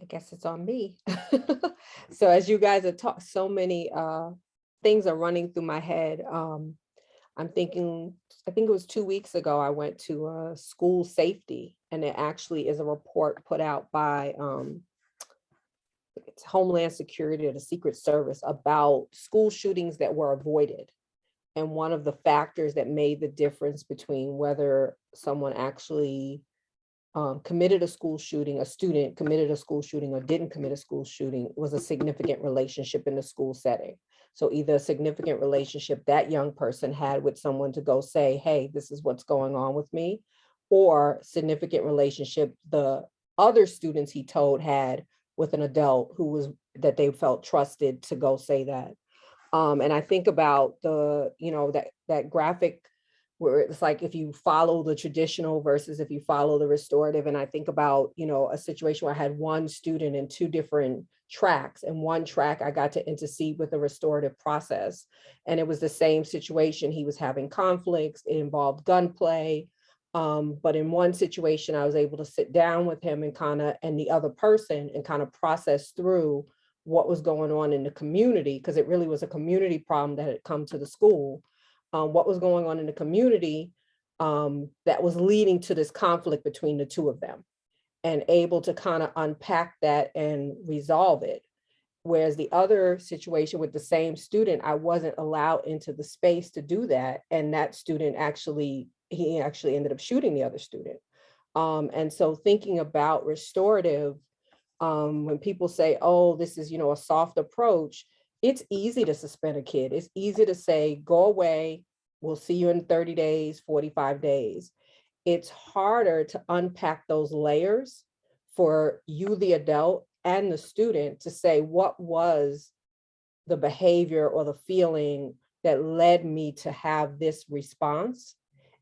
I guess it's on me. So as you guys are talking, so many things are running through my head. I'm thinking, I think it was 2 weeks ago, I went to school safety, and it actually is a report put out by it's Homeland Security or the Secret Service about school shootings that were avoided. And one of the factors that made the difference between whether someone actually committed a school shooting, a student committed a school shooting or didn't commit a school shooting, was a significant relationship in the school setting. So either a significant relationship that young person had with someone to go say, hey, this is what's going on with me, or significant relationship the other students he told had with an adult who was, that they felt trusted to go say that. And I think about the, that graphic where it's like if you follow the traditional versus if you follow the restorative. And I think about, a situation where I had one student in two different tracks, and one track I got to intercede with the restorative process. And it was the same situation. He was having conflicts, it involved gunplay. But in one situation, I was able to sit down with him and the other person and kind of process through what was going on in the community, because it really was a community problem that had come to the school. What was going on in the community that was leading to this conflict between the two of them, and able to kind of unpack that and resolve it. Whereas the other situation with the same student, I wasn't allowed into the space to do that. And that student he actually ended up shooting the other student. And so thinking about restorative, when people say, oh, this is, a soft approach, it's easy to suspend a kid. It's easy to say, go away, we'll see you in 30 days, 45 days. It's harder to unpack those layers for you, the adult, and the student to say, what was the behavior or the feeling that led me to have this response?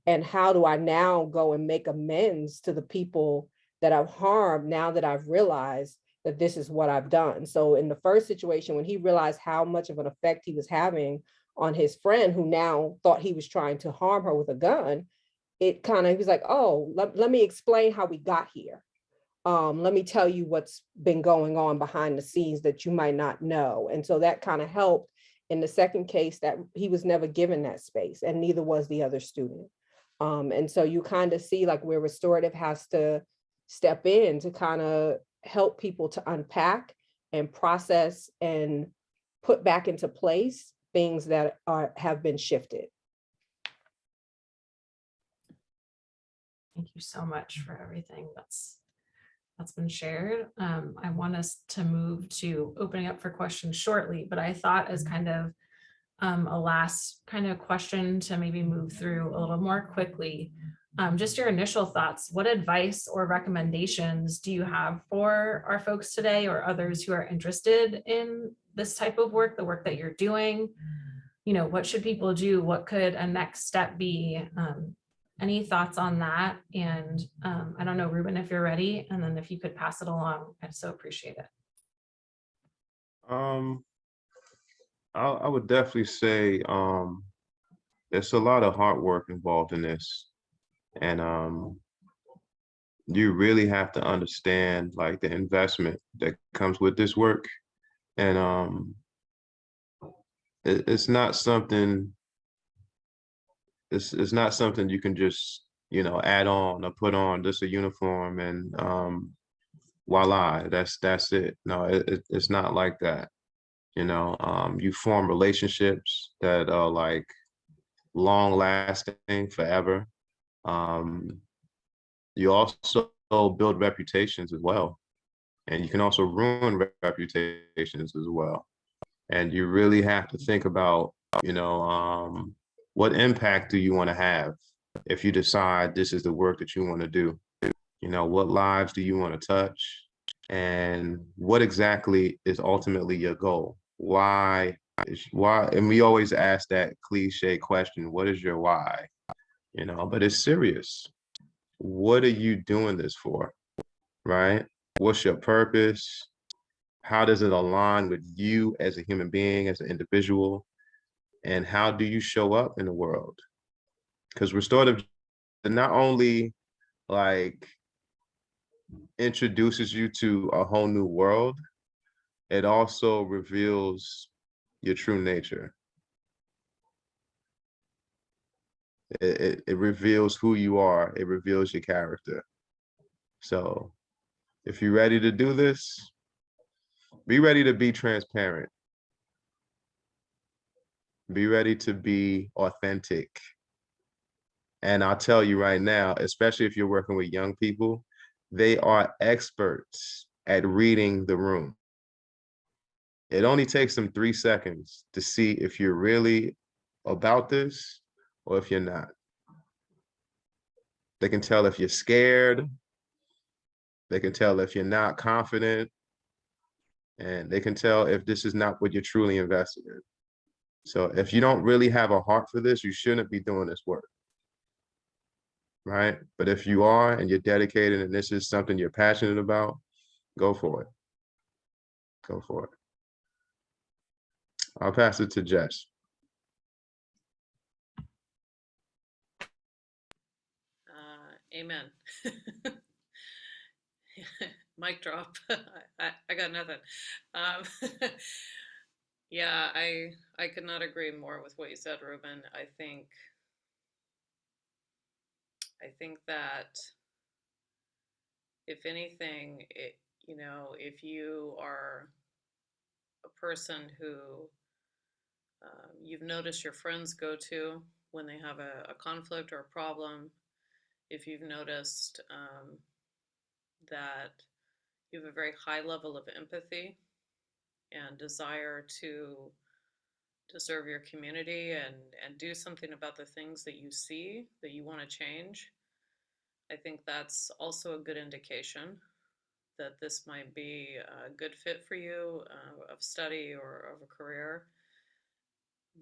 And how do I now go and make amends to the people that I've harmed now that I've realized that this is what I've done? So in the first situation, when he realized how much of an effect he was having on his friend who now thought he was trying to harm her with a gun, he was like, oh, let me explain how we got here. Let me tell you what's been going on behind the scenes that you might not know. And so that kind of helped in the second case, that he was never given that space, and neither was the other student. And so you kind of see like where restorative has to step in to kind of help people to unpack and process and put back into place things that have been shifted. Thank you so much for everything that's been shared. I want us to move to opening up for questions shortly, but I thought as kind of a last kind of question to maybe move through a little more quickly, just your initial thoughts. What advice or recommendations do you have for our folks today or others who are interested in this type of work, the work that you're doing? What should people do? What could a next step be? Any thoughts on that? And I don't know, Ruben, if you're ready, and then if you could pass it along, I'd so appreciate it. I would definitely say there's a lot of hard work involved in this. And you really have to understand like the investment that comes with this work. And it's not something, it's not something you can just, add on or put on just a uniform and voila, that's it. No, it's not like that. You form relationships that are like long lasting forever. You also build reputations as well. And you can also ruin reputations as well. And you really have to think about, what impact do you want to have if you decide this is the work that you want to do? What lives do you want to touch? And what exactly is ultimately your goal? Why? And we always ask that cliche question, what is your why? But it's serious. What are you doing this for? Right? What's your purpose? How does it align with you as a human being, as an individual? And how do you show up in the world? Because restorative not only like introduces you to a whole new world, it also reveals your true nature. It reveals who you are. It reveals your character. So if you're ready to do this, be ready to be transparent. Be ready to be authentic. And I'll tell you right now, especially if you're working with young people, They are experts at reading the room. It only takes them 3 seconds to see if you're really about this or if you're not. They can tell if you're scared. They can tell if you're not confident. And they can tell if this is not what you're truly invested in. So if you don't really have a heart for this, you shouldn't be doing this work. Right? But if you are and you're dedicated and this is something you're passionate about, go for it. Go for it. I'll pass it to Jess. Amen. Mic drop. I got nothing. Yeah, I could not agree more with what you said, Ruben. I think that if anything, if you are a person who you've noticed your friends go to when they have a conflict or a problem, if you've noticed that you have a very high level of empathy and desire to serve your community and do something about the things that you see that you want to change, I think that's also a good indication that this might be a good fit for you of study or of a career.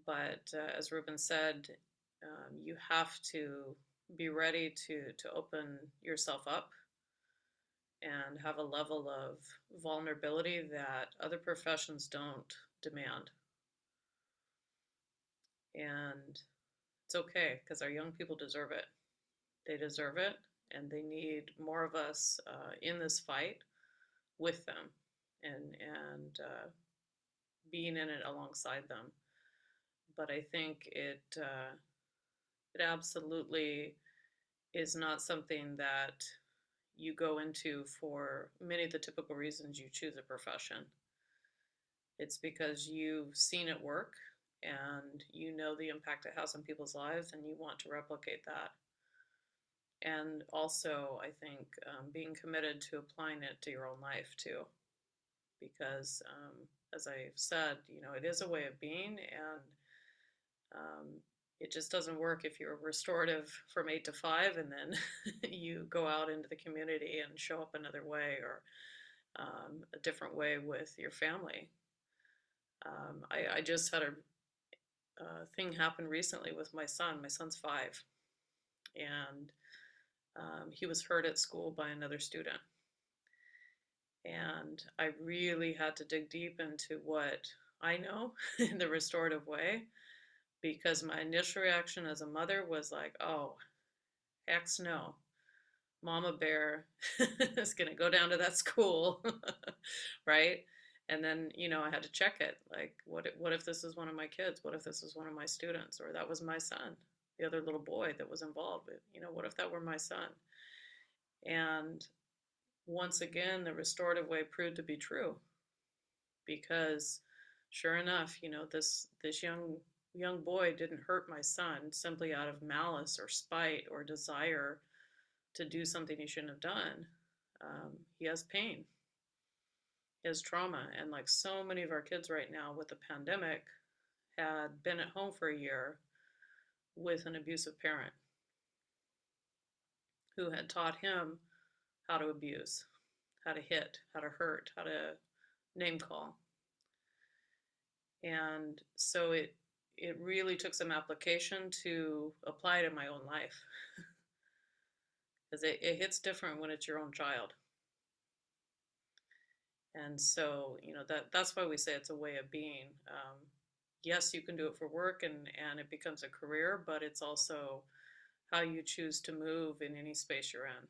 But as Ruben said, you have to be ready to open yourself up and have a level of vulnerability that other professions don't demand. And it's okay, because our young people deserve it. They deserve it, and they need more of us in this fight with them and being in it alongside them. But I think it absolutely is not something that you go into for many of the typical reasons you choose a profession. It's because you've seen it work and you know the impact it has on people's lives and you want to replicate that. And also, I think being committed to applying it to your own life too, because as I've said, it is a way of being, and it just doesn't work if you're restorative from 8 to 5 and then you go out into the community and show up another way or a different way with your family. I just had a thing happen recently with my son. My son's 5, and he was hurt at school by another student. And I really had to dig deep into what I know in the restorative way, because my initial reaction as a mother was like, oh, heck no. Mama Bear is going to go down to that school, right? And then, I had to check it. Like, what if this is one of my kids? What if this is one of my students? Or that was my son, the other little boy that was involved. What if that were my son? And once again, the restorative way proved to be true, because sure enough, this young boy didn't hurt my son simply out of malice or spite or desire to do something he shouldn't have done. He has pain, he has trauma, and like so many of our kids right now with the pandemic, had been at home for a year with an abusive parent who had taught him how to abuse, how to hit, how to hurt, how to name call. And so it really took some application to apply to my own life, because it hits different when it's your own child. And so, that's why we say it's a way of being. Yes, you can do it for work and it becomes a career, but it's also how you choose to move in any space you're in.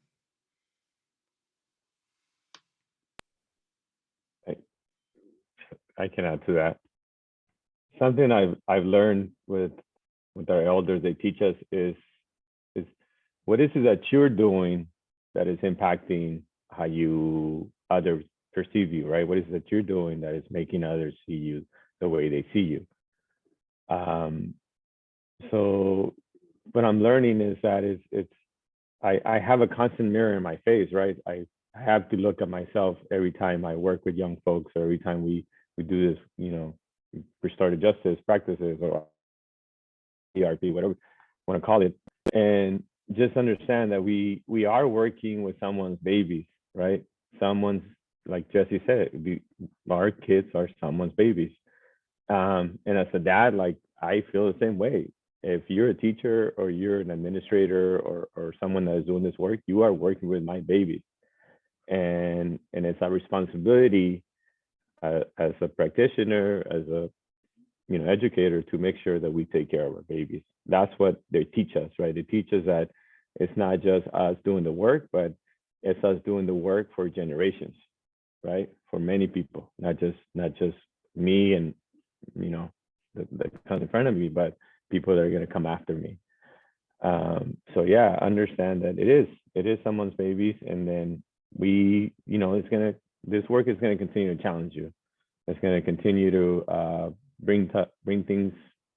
I can add to that. Something I've learned with our elders, they teach us is what is it that you're doing that is impacting how others perceive you, right? What is it that you're doing that is making others see you the way they see you? So what I'm learning is that it's I have a constant mirror in my face, right? I have to look at myself every time I work with young folks, or every time we do this, restorative justice practices or ERP, whatever you want to call it, and just understand that we are working with someone's babies, right? Someone's, like Jesse said, our kids are someone's babies. And as a dad, like, I feel the same way. If you're a teacher or you're an administrator or someone that is doing this work, you are working with my babies. And it's our responsibility as a practitioner, as a educator, to make sure that we take care of our babies. That's what they teach us, right? They teach us that it's not just us doing the work, but it's us doing the work for generations, right? For many people, not just me and that comes in front of me, but people that are going to come after me. So yeah, understand that it is someone's babies, and then this work is going to continue to challenge you. It's going to continue to bring things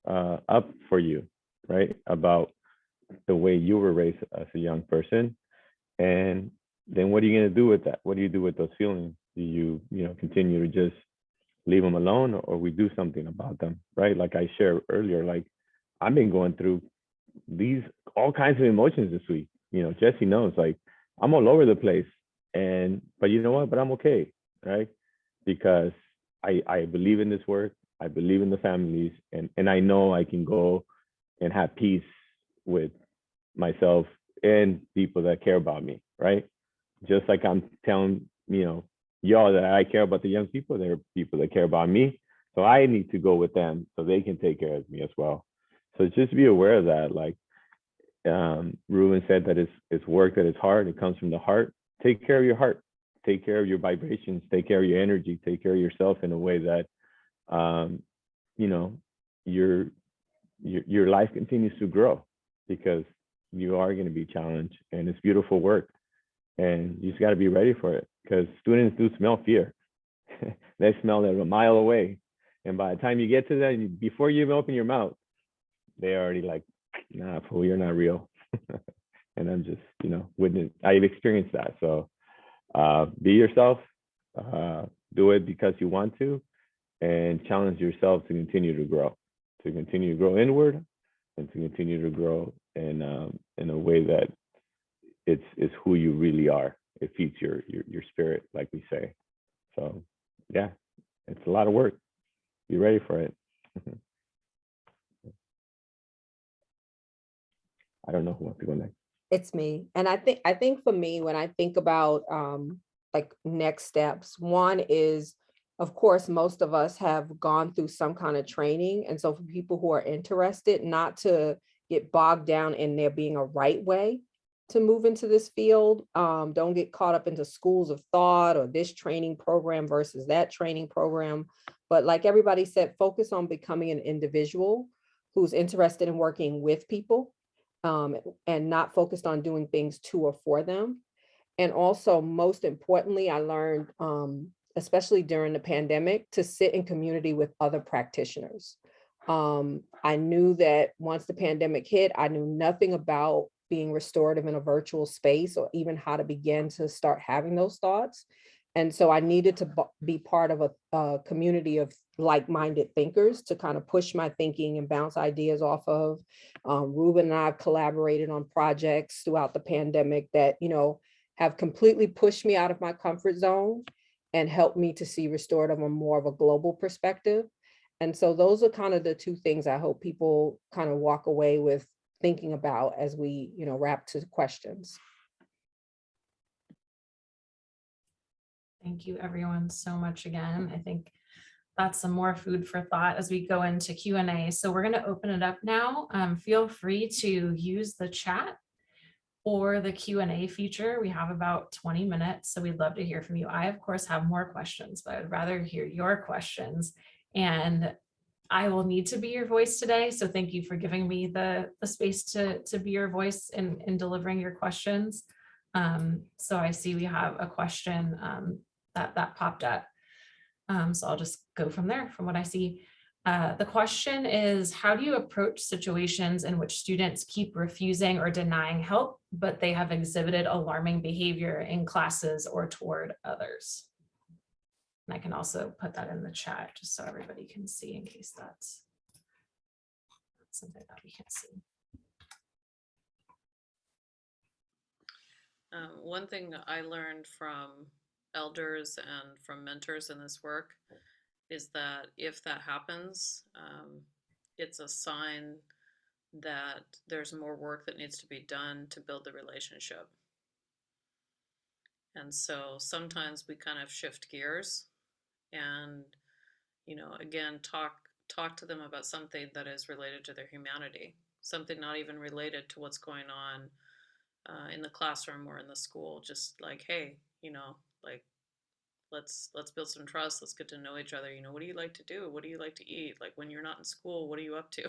up for you, right? About the way you were raised as a young person. And then what are you going to do with that? What do you do with those feelings? Do you, continue to just leave them alone, or we do something about them, right? Like I shared earlier, like, I've been going through all kinds of emotions this week. Jesse knows, like, I'm all over the place, but you know what? But I'm okay, right? Because I believe in this work. I believe in the families, and I know I can go and have peace with myself and people that care about me, right? Just like I'm telling, y'all that I care about the young people, there are people that care about me. So I need to go with them so they can take care of me as well. So just be aware of that. Like Ruben said, that it's work that is hard. It comes from the heart. Take care of your heart. Take care of your vibrations. Take care of your energy. Take care of yourself in a way that, your life continues to grow, because you are going to be challenged, and it's beautiful work, and you just got to be ready for it, because students do smell fear. They smell it a mile away, and by the time you get to that, before you even open your mouth, they're already like, nah, fool, you're not real. And I'm just, I've experienced that. So be yourself, do it because you want to, and challenge yourself to continue to grow inward, and to continue to grow in a way that it's who you really are. It feeds your spirit, like we say. So yeah, it's a lot of work. Be ready for it. I don't know who wants to go next. It's me. And I think for me, when I think about like next steps, one is, of course, most of us have gone through some kind of training. And so for people who are interested, not to get bogged down in there being a right way to move into this field. Don't get caught up into schools of thought or this training program versus that training program. But like everybody said, focus on becoming an individual who's interested in working with people, and not focused on doing things to or for them. And also, most importantly, I learned, especially during the pandemic, to sit in community with other practitioners. I knew that once the pandemic hit, I knew nothing about being restorative in a virtual space, or even how to begin to start having those thoughts. And so I needed to be part of a community of like-minded thinkers to kind of push my thinking and bounce ideas off of. Ruben and I have collaborated on projects throughout the pandemic that, have completely pushed me out of my comfort zone and helped me to see restorative on more of a global perspective. And so those are kind of the two things I hope people kind of walk away with thinking about as we, wrap to questions. Thank you everyone so much again. I think that's some more food for thought as we go into Q&A. So we're going to open it up now. Feel free to use the chat or the Q&A feature. We have about 20 minutes, so we'd love to hear from you. I, of course, have more questions, but I would rather hear your questions. And I will need to be your voice today. So thank you for giving me the space to be your voice in delivering your questions. So I see we have a question that popped up. So I'll just go from there from what I see. The question is, how do you approach situations in which students keep refusing or denying help, but they have exhibited alarming behavior in classes or toward others? And I can also put that in the chat just so everybody can see in case that's something that we can see. One thing I learned from elders and from mentors in this work is that if that happens, it's a sign that there's more work that needs to be done to build the relationship. And so sometimes we kind of shift gears and, again, talk to them about something that is related to their humanity, something not even related to what's going on in the classroom or in the school. Just like, hey, like, let's build some trust. Let's get to know each other. What do you like to do? What do you like to eat? Like, when you're not in school, what are you up to?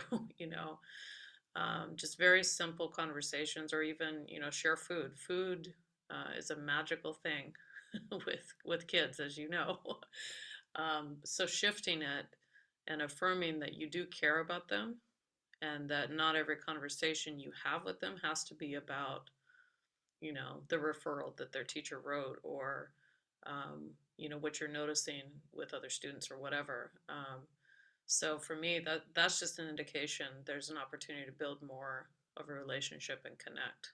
Just very simple conversations, or even, share food. Food is a magical thing with kids, as you know. So shifting it and affirming that you do care about them, and that not every conversation you have with them has to be about, the referral that their teacher wrote, or, what you're noticing with other students or whatever. So for me, that's just an indication there's an opportunity to build more of a relationship and connect.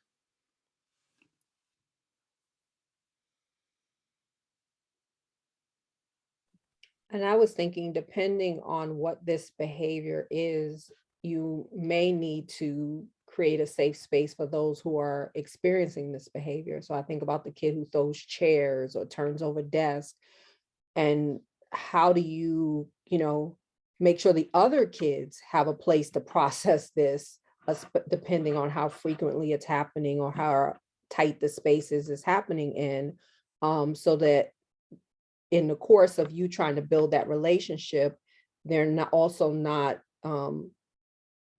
And I was thinking, depending on what this behavior is, you may need to create a safe space for those who are experiencing this behavior. So I think about the kid who throws chairs or turns over desks. And how do you, make sure the other kids have a place to process this, depending on how frequently it's happening or how tight the spaces is happening in, so that in the course of you trying to build that relationship, they're not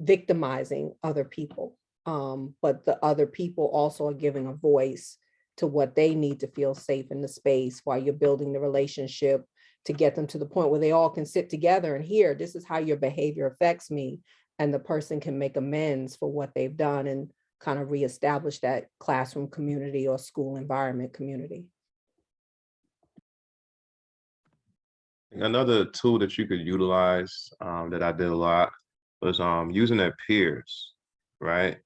victimizing other people, but the other people also are giving a voice to what they need to feel safe in the space while you're building the relationship to get them to the point where they all can sit together and hear, this is how your behavior affects me, and the person can make amends for what they've done and kind of reestablish that classroom community or school environment community. Another tool that you could utilize that I did a lot was using their peers, right?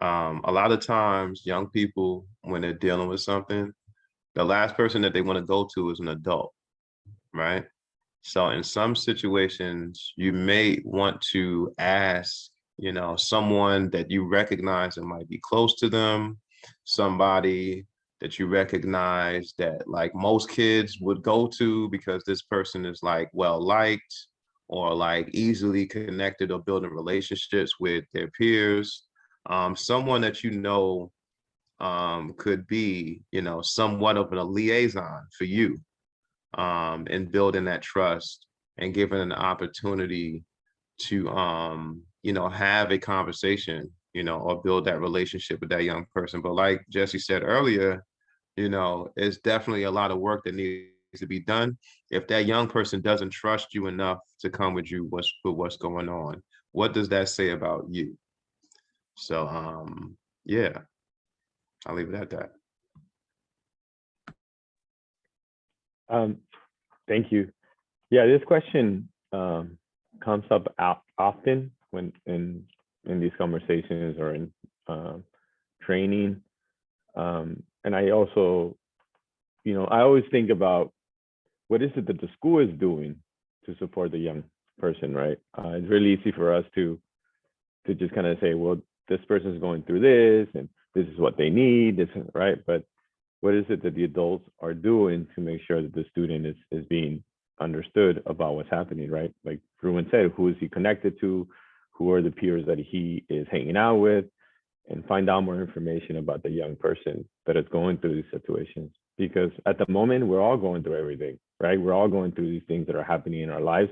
A lot of times young people, when they're dealing with something, the last person that they want to go to is an adult, right? So in some situations, you may want to ask, someone that you recognize that might be close to them, somebody that you recognize that like most kids would go to because this person is like well-liked or like easily connected or building relationships with their peers. Someone that could be, somewhat of a liaison for you in building that trust and giving an opportunity to, have a conversation, or build that relationship with that young person. But like Jesse said earlier, it's definitely a lot of work that needs to be done. If that young person doesn't trust you enough to come with you, what's going on? What does that say about you? So, yeah, I'll leave it at that. Thank you. Yeah, this question comes up often when in these conversations or in training. And I also, I always think about what is it that the school is doing to support the young person, right? It's really easy for us to just kind of say, well, this person is going through this and this is what they need, right? But what is it that the adults are doing to make sure that the student is being understood about what's happening, right? Like Ruben said, who is he connected to? Who are the peers that he is hanging out with? And find out more information about the young person that is going through these situations. Because at the moment, we're all going through everything, right? We're all going through these things that are happening in our lives.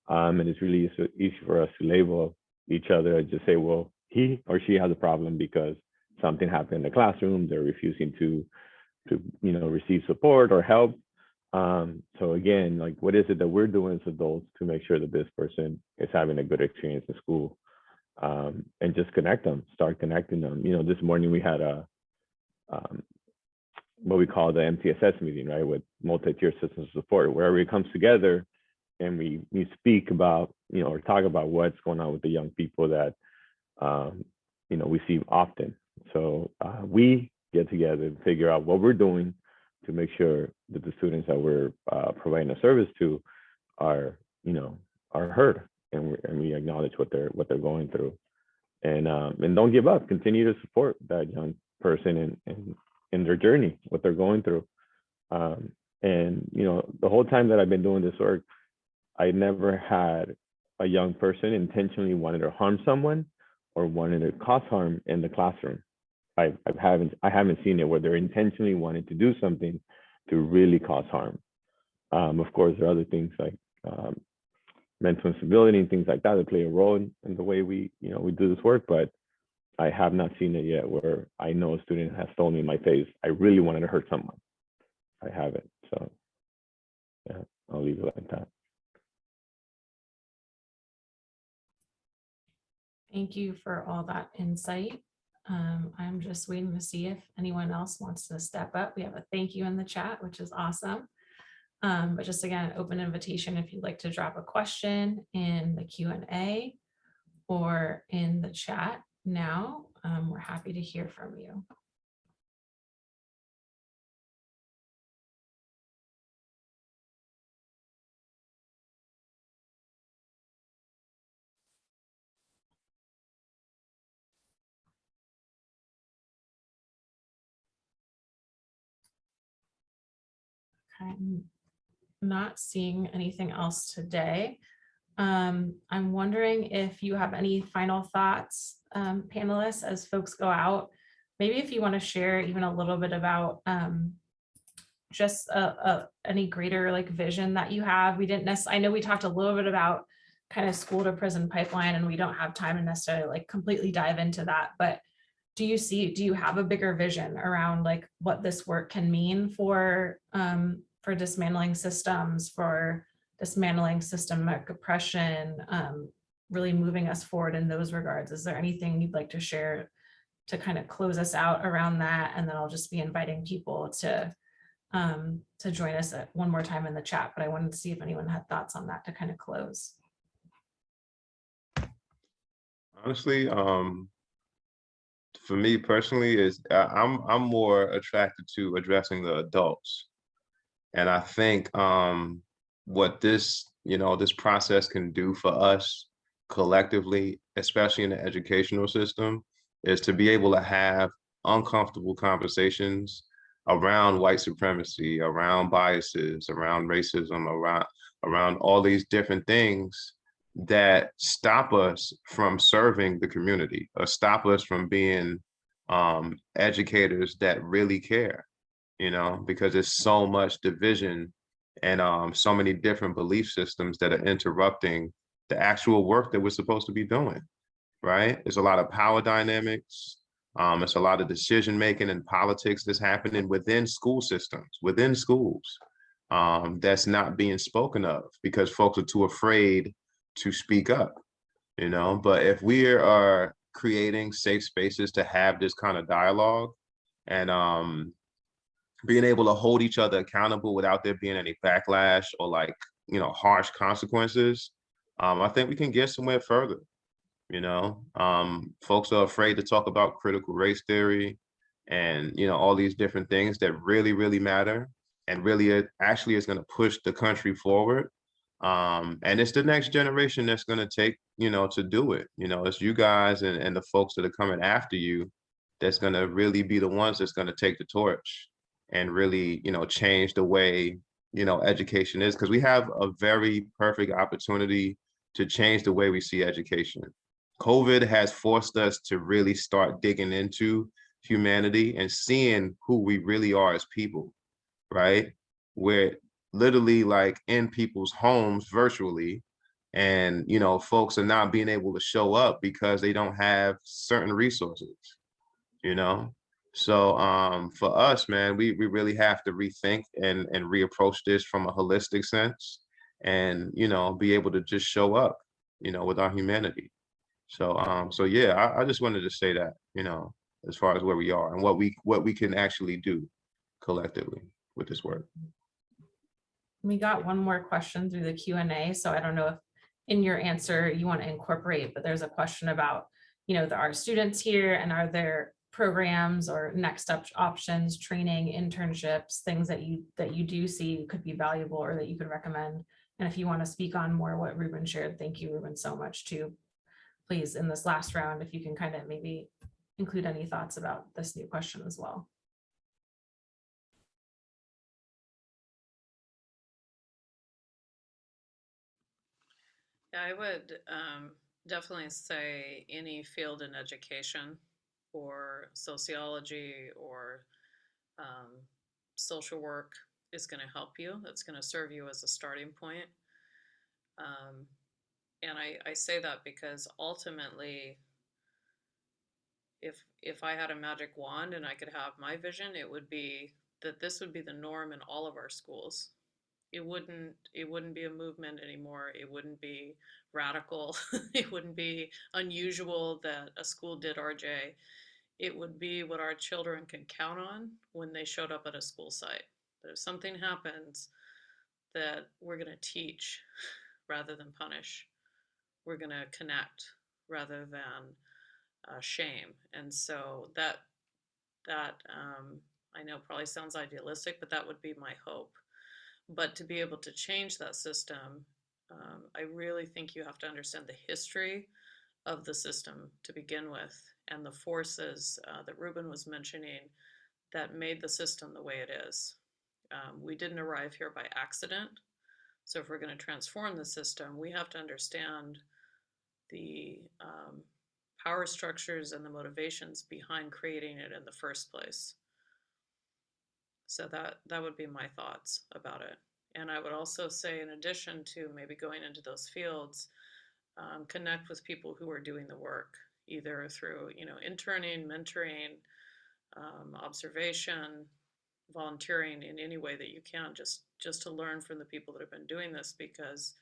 And it's really easy for us to label each other and just say, well, he or she has a problem because something happened in the classroom. They're refusing to receive support or help. So again, like, what is it that we're doing as adults to make sure that this person is having a good experience in school? And just connect them, start connecting them. You know, this morning we had a what we call the MTSS meeting, right, with multi-tier systems of support, where everybody comes together and we speak about, you know, or talk about what's going on with the young people that you know, we see often. So we get together and figure out what we're doing to make sure that the students that we're providing a service to are, you know, are heard, and we acknowledge what they're going through, and don't give up. Continue to support that young person in their journey, what they're going through. And you know, the whole time that I've been doing this work, I never had a young person intentionally wanted to harm someone or wanted to cause harm in the classroom. I haven't seen it where they're intentionally wanting to do something to really cause harm. Of course, there are other things like mental instability and things like that play a role in the way we do this work, but I have not seen it yet where I know a student has told me in my face, I really wanted to hurt someone. I haven't. So yeah, I'll leave it like that. Thank you for all that insight. I'm just waiting to see if anyone else wants to step up. We have a thank you in the chat, which is awesome. But just again, open invitation if you'd like to drop a question in the Q&A or in the chat now. We're happy to hear from you. I'm not seeing anything else today. I'm wondering if you have any final thoughts, panelists, as folks go out. Maybe if you want to share even a little bit about just any greater like vision that you have. We didn't necessarily, I know we talked a little bit about kind of school to prison pipeline, and we don't have time to necessarily like completely dive into that, but do you have a bigger vision around like what this work can mean for dismantling systems, for dismantling systemic oppression, really moving us forward in those regards? Is there anything you'd like to share to kind of close us out around that? And then I'll just be inviting people to join us at one more time in the chat, but I wanted to see if anyone had thoughts on that to kind of close. Honestly, for me personally, is I'm more attracted to addressing the adults, and I think what this this process can do for us collectively, especially in the educational system, is to be able to have uncomfortable conversations around white supremacy, around biases, around racism, around all these different things that stop us from serving the community or stop us from being educators that really care, because there's so much division and so many different belief systems that are interrupting the actual work that we're supposed to be doing, right? There's a lot of power dynamics. It's a lot of decision making and politics that's happening within school systems, within schools, that's not being spoken of because folks are too afraid to speak up, But if we are creating safe spaces to have this kind of dialogue and being able to hold each other accountable without there being any backlash or like, harsh consequences, I think we can get somewhere further. Folks are afraid to talk about critical race theory and, all these different things that really, really matter and really it actually is going to push the country forward. And it's the next generation that's going to take, to do it. It's you guys and the folks that are coming after you that's going to really be the ones that's going to take the torch and really, change the way, education is, because we have a very perfect opportunity to change the way we see education. COVID has forced us to really start digging into humanity and seeing who we really are as people, right? We're literally like in people's homes virtually, and folks are not being able to show up because they don't have certain resources, So for us, man, we really have to rethink and reapproach this from a holistic sense, and be able to just show up, with our humanity. So so yeah, I just wanted to say that, as far as where we are and what we can actually do collectively with this work. We got one more question through the Q&A, so I don't know if in your answer you want to incorporate, but there's a question about, there are students here and are there programs or next up options, training, internships, things that you do see could be valuable or that you could recommend. And if you want to speak on more what Ruben shared, thank you, Ruben, so much too. Please, in this last round, if you can kind of maybe include any thoughts about this new question as well. Yeah, I would definitely say any field in education or sociology or social work is going to help you. It's going to serve you as a starting point. And I say that because ultimately, if I had a magic wand and I could have my vision, it would be that this would be the norm in all of our schools. It wouldn't be a movement anymore. It wouldn't be radical. It wouldn't be unusual that a school did RJ. It would be what our children can count on when they showed up at a school site. That if something happens, that we're going to teach rather than punish. We're going to connect rather than shame. And so that I know probably sounds idealistic, but that would be my hope. But to be able to change that system, I really think you have to understand the history of the system to begin with, and the forces that Ruben was mentioning that made the system the way it is. We didn't arrive here by accident. So if we're going to transform the system, we have to understand the power structures and the motivations behind creating it in the first place. So that would be my thoughts about it. And I would also say, in addition to maybe going into those fields, connect with people who are doing the work, either through interning, mentoring, observation, volunteering in any way that you can, just to learn from the people that have been doing this, because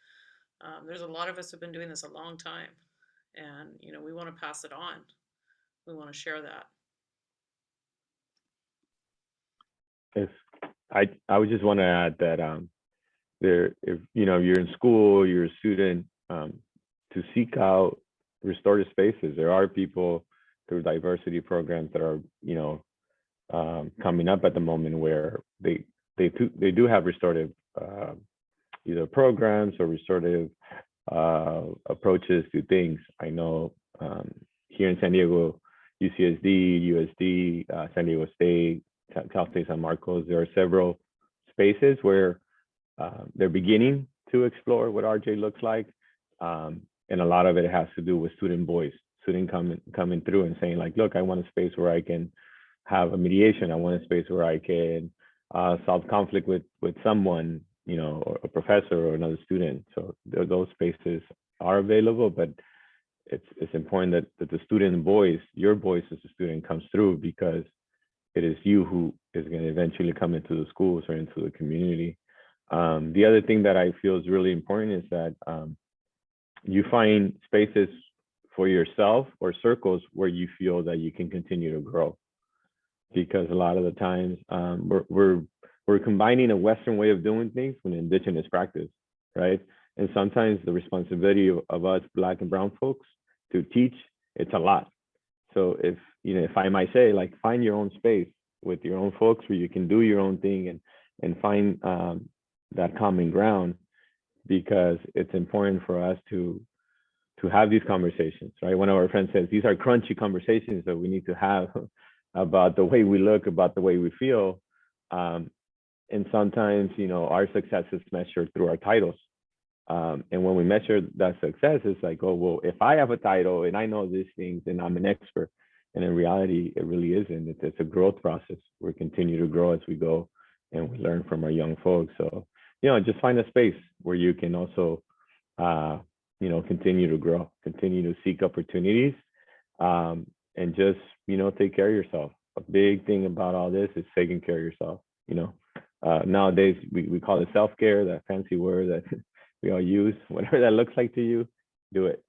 there's a lot of us who have been doing this a long time, and we want to pass it on. We want to share that. Yes, I would just want to add that if you're in school, you're a student, to seek out restorative spaces. There are people through diversity programs that are coming up at the moment where they do have restorative either programs or restorative approaches to things. I know here in San Diego, UCSD, USD, San Diego State, Cal State San Marcos, there are several spaces where they're beginning to explore what RJ looks like. And a lot of it has to do with student voice, student coming through and saying like, look, I want a space where I can have a mediation. I want a space where I can solve conflict with someone, or a professor or another student. So those spaces are available, but it's important that the student voice, your voice as a student, comes through, because it is you who is going to eventually come into the schools or into the community. The other thing that I feel is really important is that you find spaces for yourself or circles where you feel that you can continue to grow. Because a lot of the times we're combining a Western way of doing things with indigenous practice, right? And sometimes the responsibility of us Black and Brown folks to teach, it's a lot. So if I might say, like, find your own space with your own folks where you can do your own thing and find that common ground, because it's important for us to have these conversations, right? One of our friends says, these are crunchy conversations that we need to have about the way we look, about the way we feel. And sometimes, our success is measured through our titles. And when we measure that success, it's like, oh, well, if I have a title and I know these things, then I'm an expert. And in reality, it really isn't. It's a growth process. We continue to grow as we go, and we learn from our young folks. So, just find a space where you can also, continue to grow, continue to seek opportunities, and just, take care of yourself. a big thing about all this is taking care of yourself. You know, nowadays we call it self-care, that fancy word that we all use. Whatever that looks like to you, do it.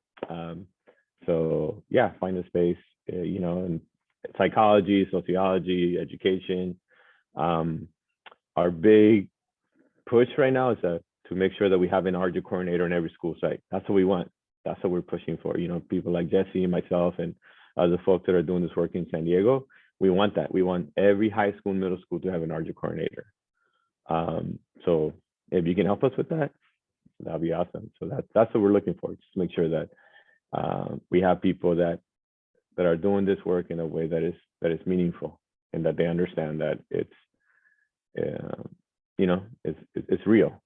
So yeah, find a space, you know, and psychology, sociology, education. Our big push right now is to make sure that we have an RJ coordinator in every school site. That's what we want. That's what we're pushing for. You know, people like Jesse, myself, and other folks that are doing this work in San Diego. We want that. We want every high school, middle school to have an RJ coordinator. So if you can help us with that, that'd be awesome. So that's what we're looking for. Just to make sure that we have people that are doing this work in a way that is meaningful, and that they understand that it's you know, it's real.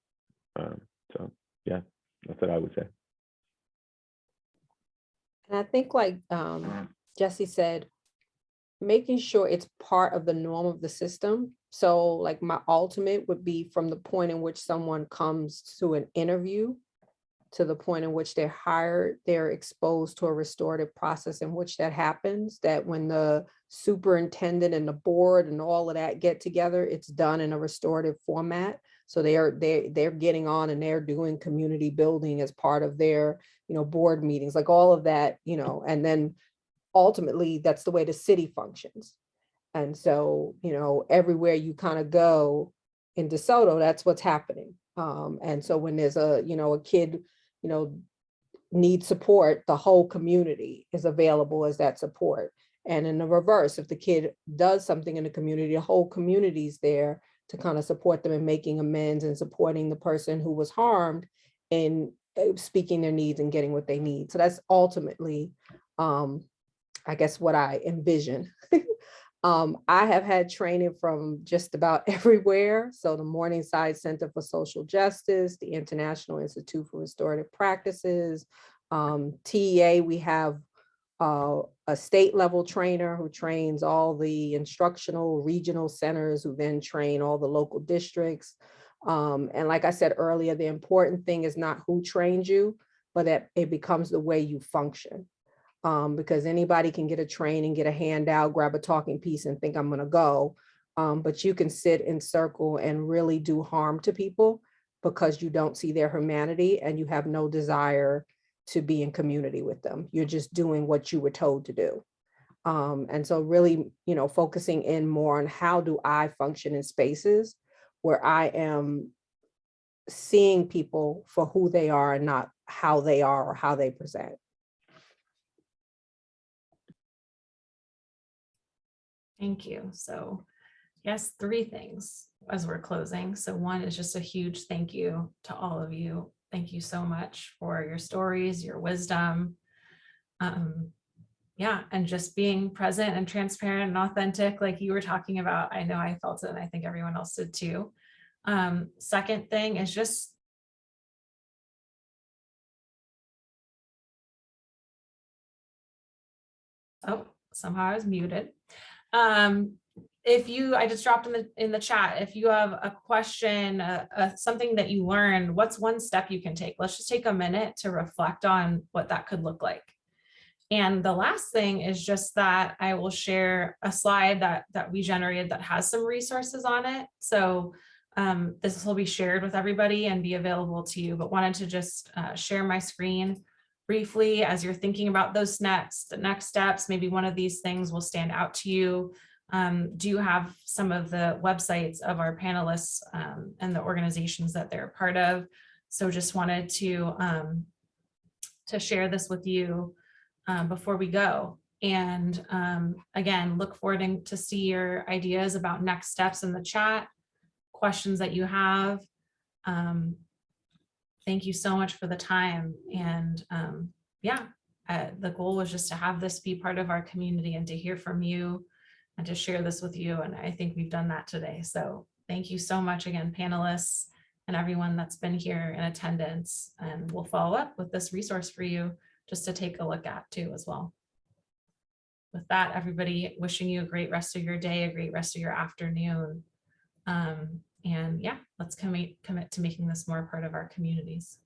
So yeah, that's what I would say. And I think like Jesse said, making sure it's part of the norm of the system. So like my ultimate would be from the point in which someone comes to an interview to the point in which they're hired, they're exposed to a restorative process in which that happens, that when the superintendent and the board and all of that get together, it's done in a restorative format. So they're getting on and they're doing community building as part of their, you know, board meetings, like all of that, you know, and then ultimately that's the way the city functions. And so, you know, everywhere you kind of go in DeSoto, that's what's happening. And so when there's a, you know, a kid, you know, needs support, the whole community is available as that support. And in the reverse, if the kid does something in the community, the whole community's there to kind of support them in making amends and supporting the person who was harmed in speaking their needs and getting what they need. So that's ultimately, I guess, what I envision. I have had training from just about everywhere. So the Morningside Center for Social Justice, the International Institute for Restorative Practices, TEA, we have a state level trainer who trains all the instructional regional centers who then train all the local districts. And like I said earlier, the important thing is not who trains you, but that it becomes the way you function. Because anybody can get a training, get a handout, grab a talking piece and think I'm going to go. But you can sit in circle and really do harm to people because you don't see their humanity and you have no desire to be in community with them. You're just doing what you were told to do. And so really, you know, focusing in more on how do I function in spaces where I am seeing people for who they are and not how they are or how they present. Thank you. So yes, 3 things as we're closing. So one is just a huge thank you to all of you. Thank you so much for your stories, your wisdom. Yeah, and just being present and transparent and authentic, like you were talking about. I know I felt it, and I think everyone else did too. Second thing is just somehow I was muted. If you, I just dropped in the chat, if you have a question, something that you learned, what's one step you can take? Let's just take a minute to reflect on what that could look like. And the last thing is just that I will share a slide that we generated that has some resources on it. So this will be shared with everybody and be available to you, but wanted to just share my screen briefly as you're thinking about those the next steps. Maybe one of these things will stand out to you. Do you have some of the websites of our panelists and the organizations that they're part of? So just wanted to share this with you before we go. And again, look forward to see your ideas about next steps in the chat, questions that you have. Thank you so much for the time. And yeah, the goal was just to have this be part of our community and to hear from you and to share this with you. And I think we've done that today. So thank you so much again, panelists and everyone that's been here in attendance. And we'll follow up with this resource for you just to take a look at too as well. With that, everybody, wishing you a great rest of your day, a great rest of your afternoon. And yeah, let's commit to making this more a part of our communities.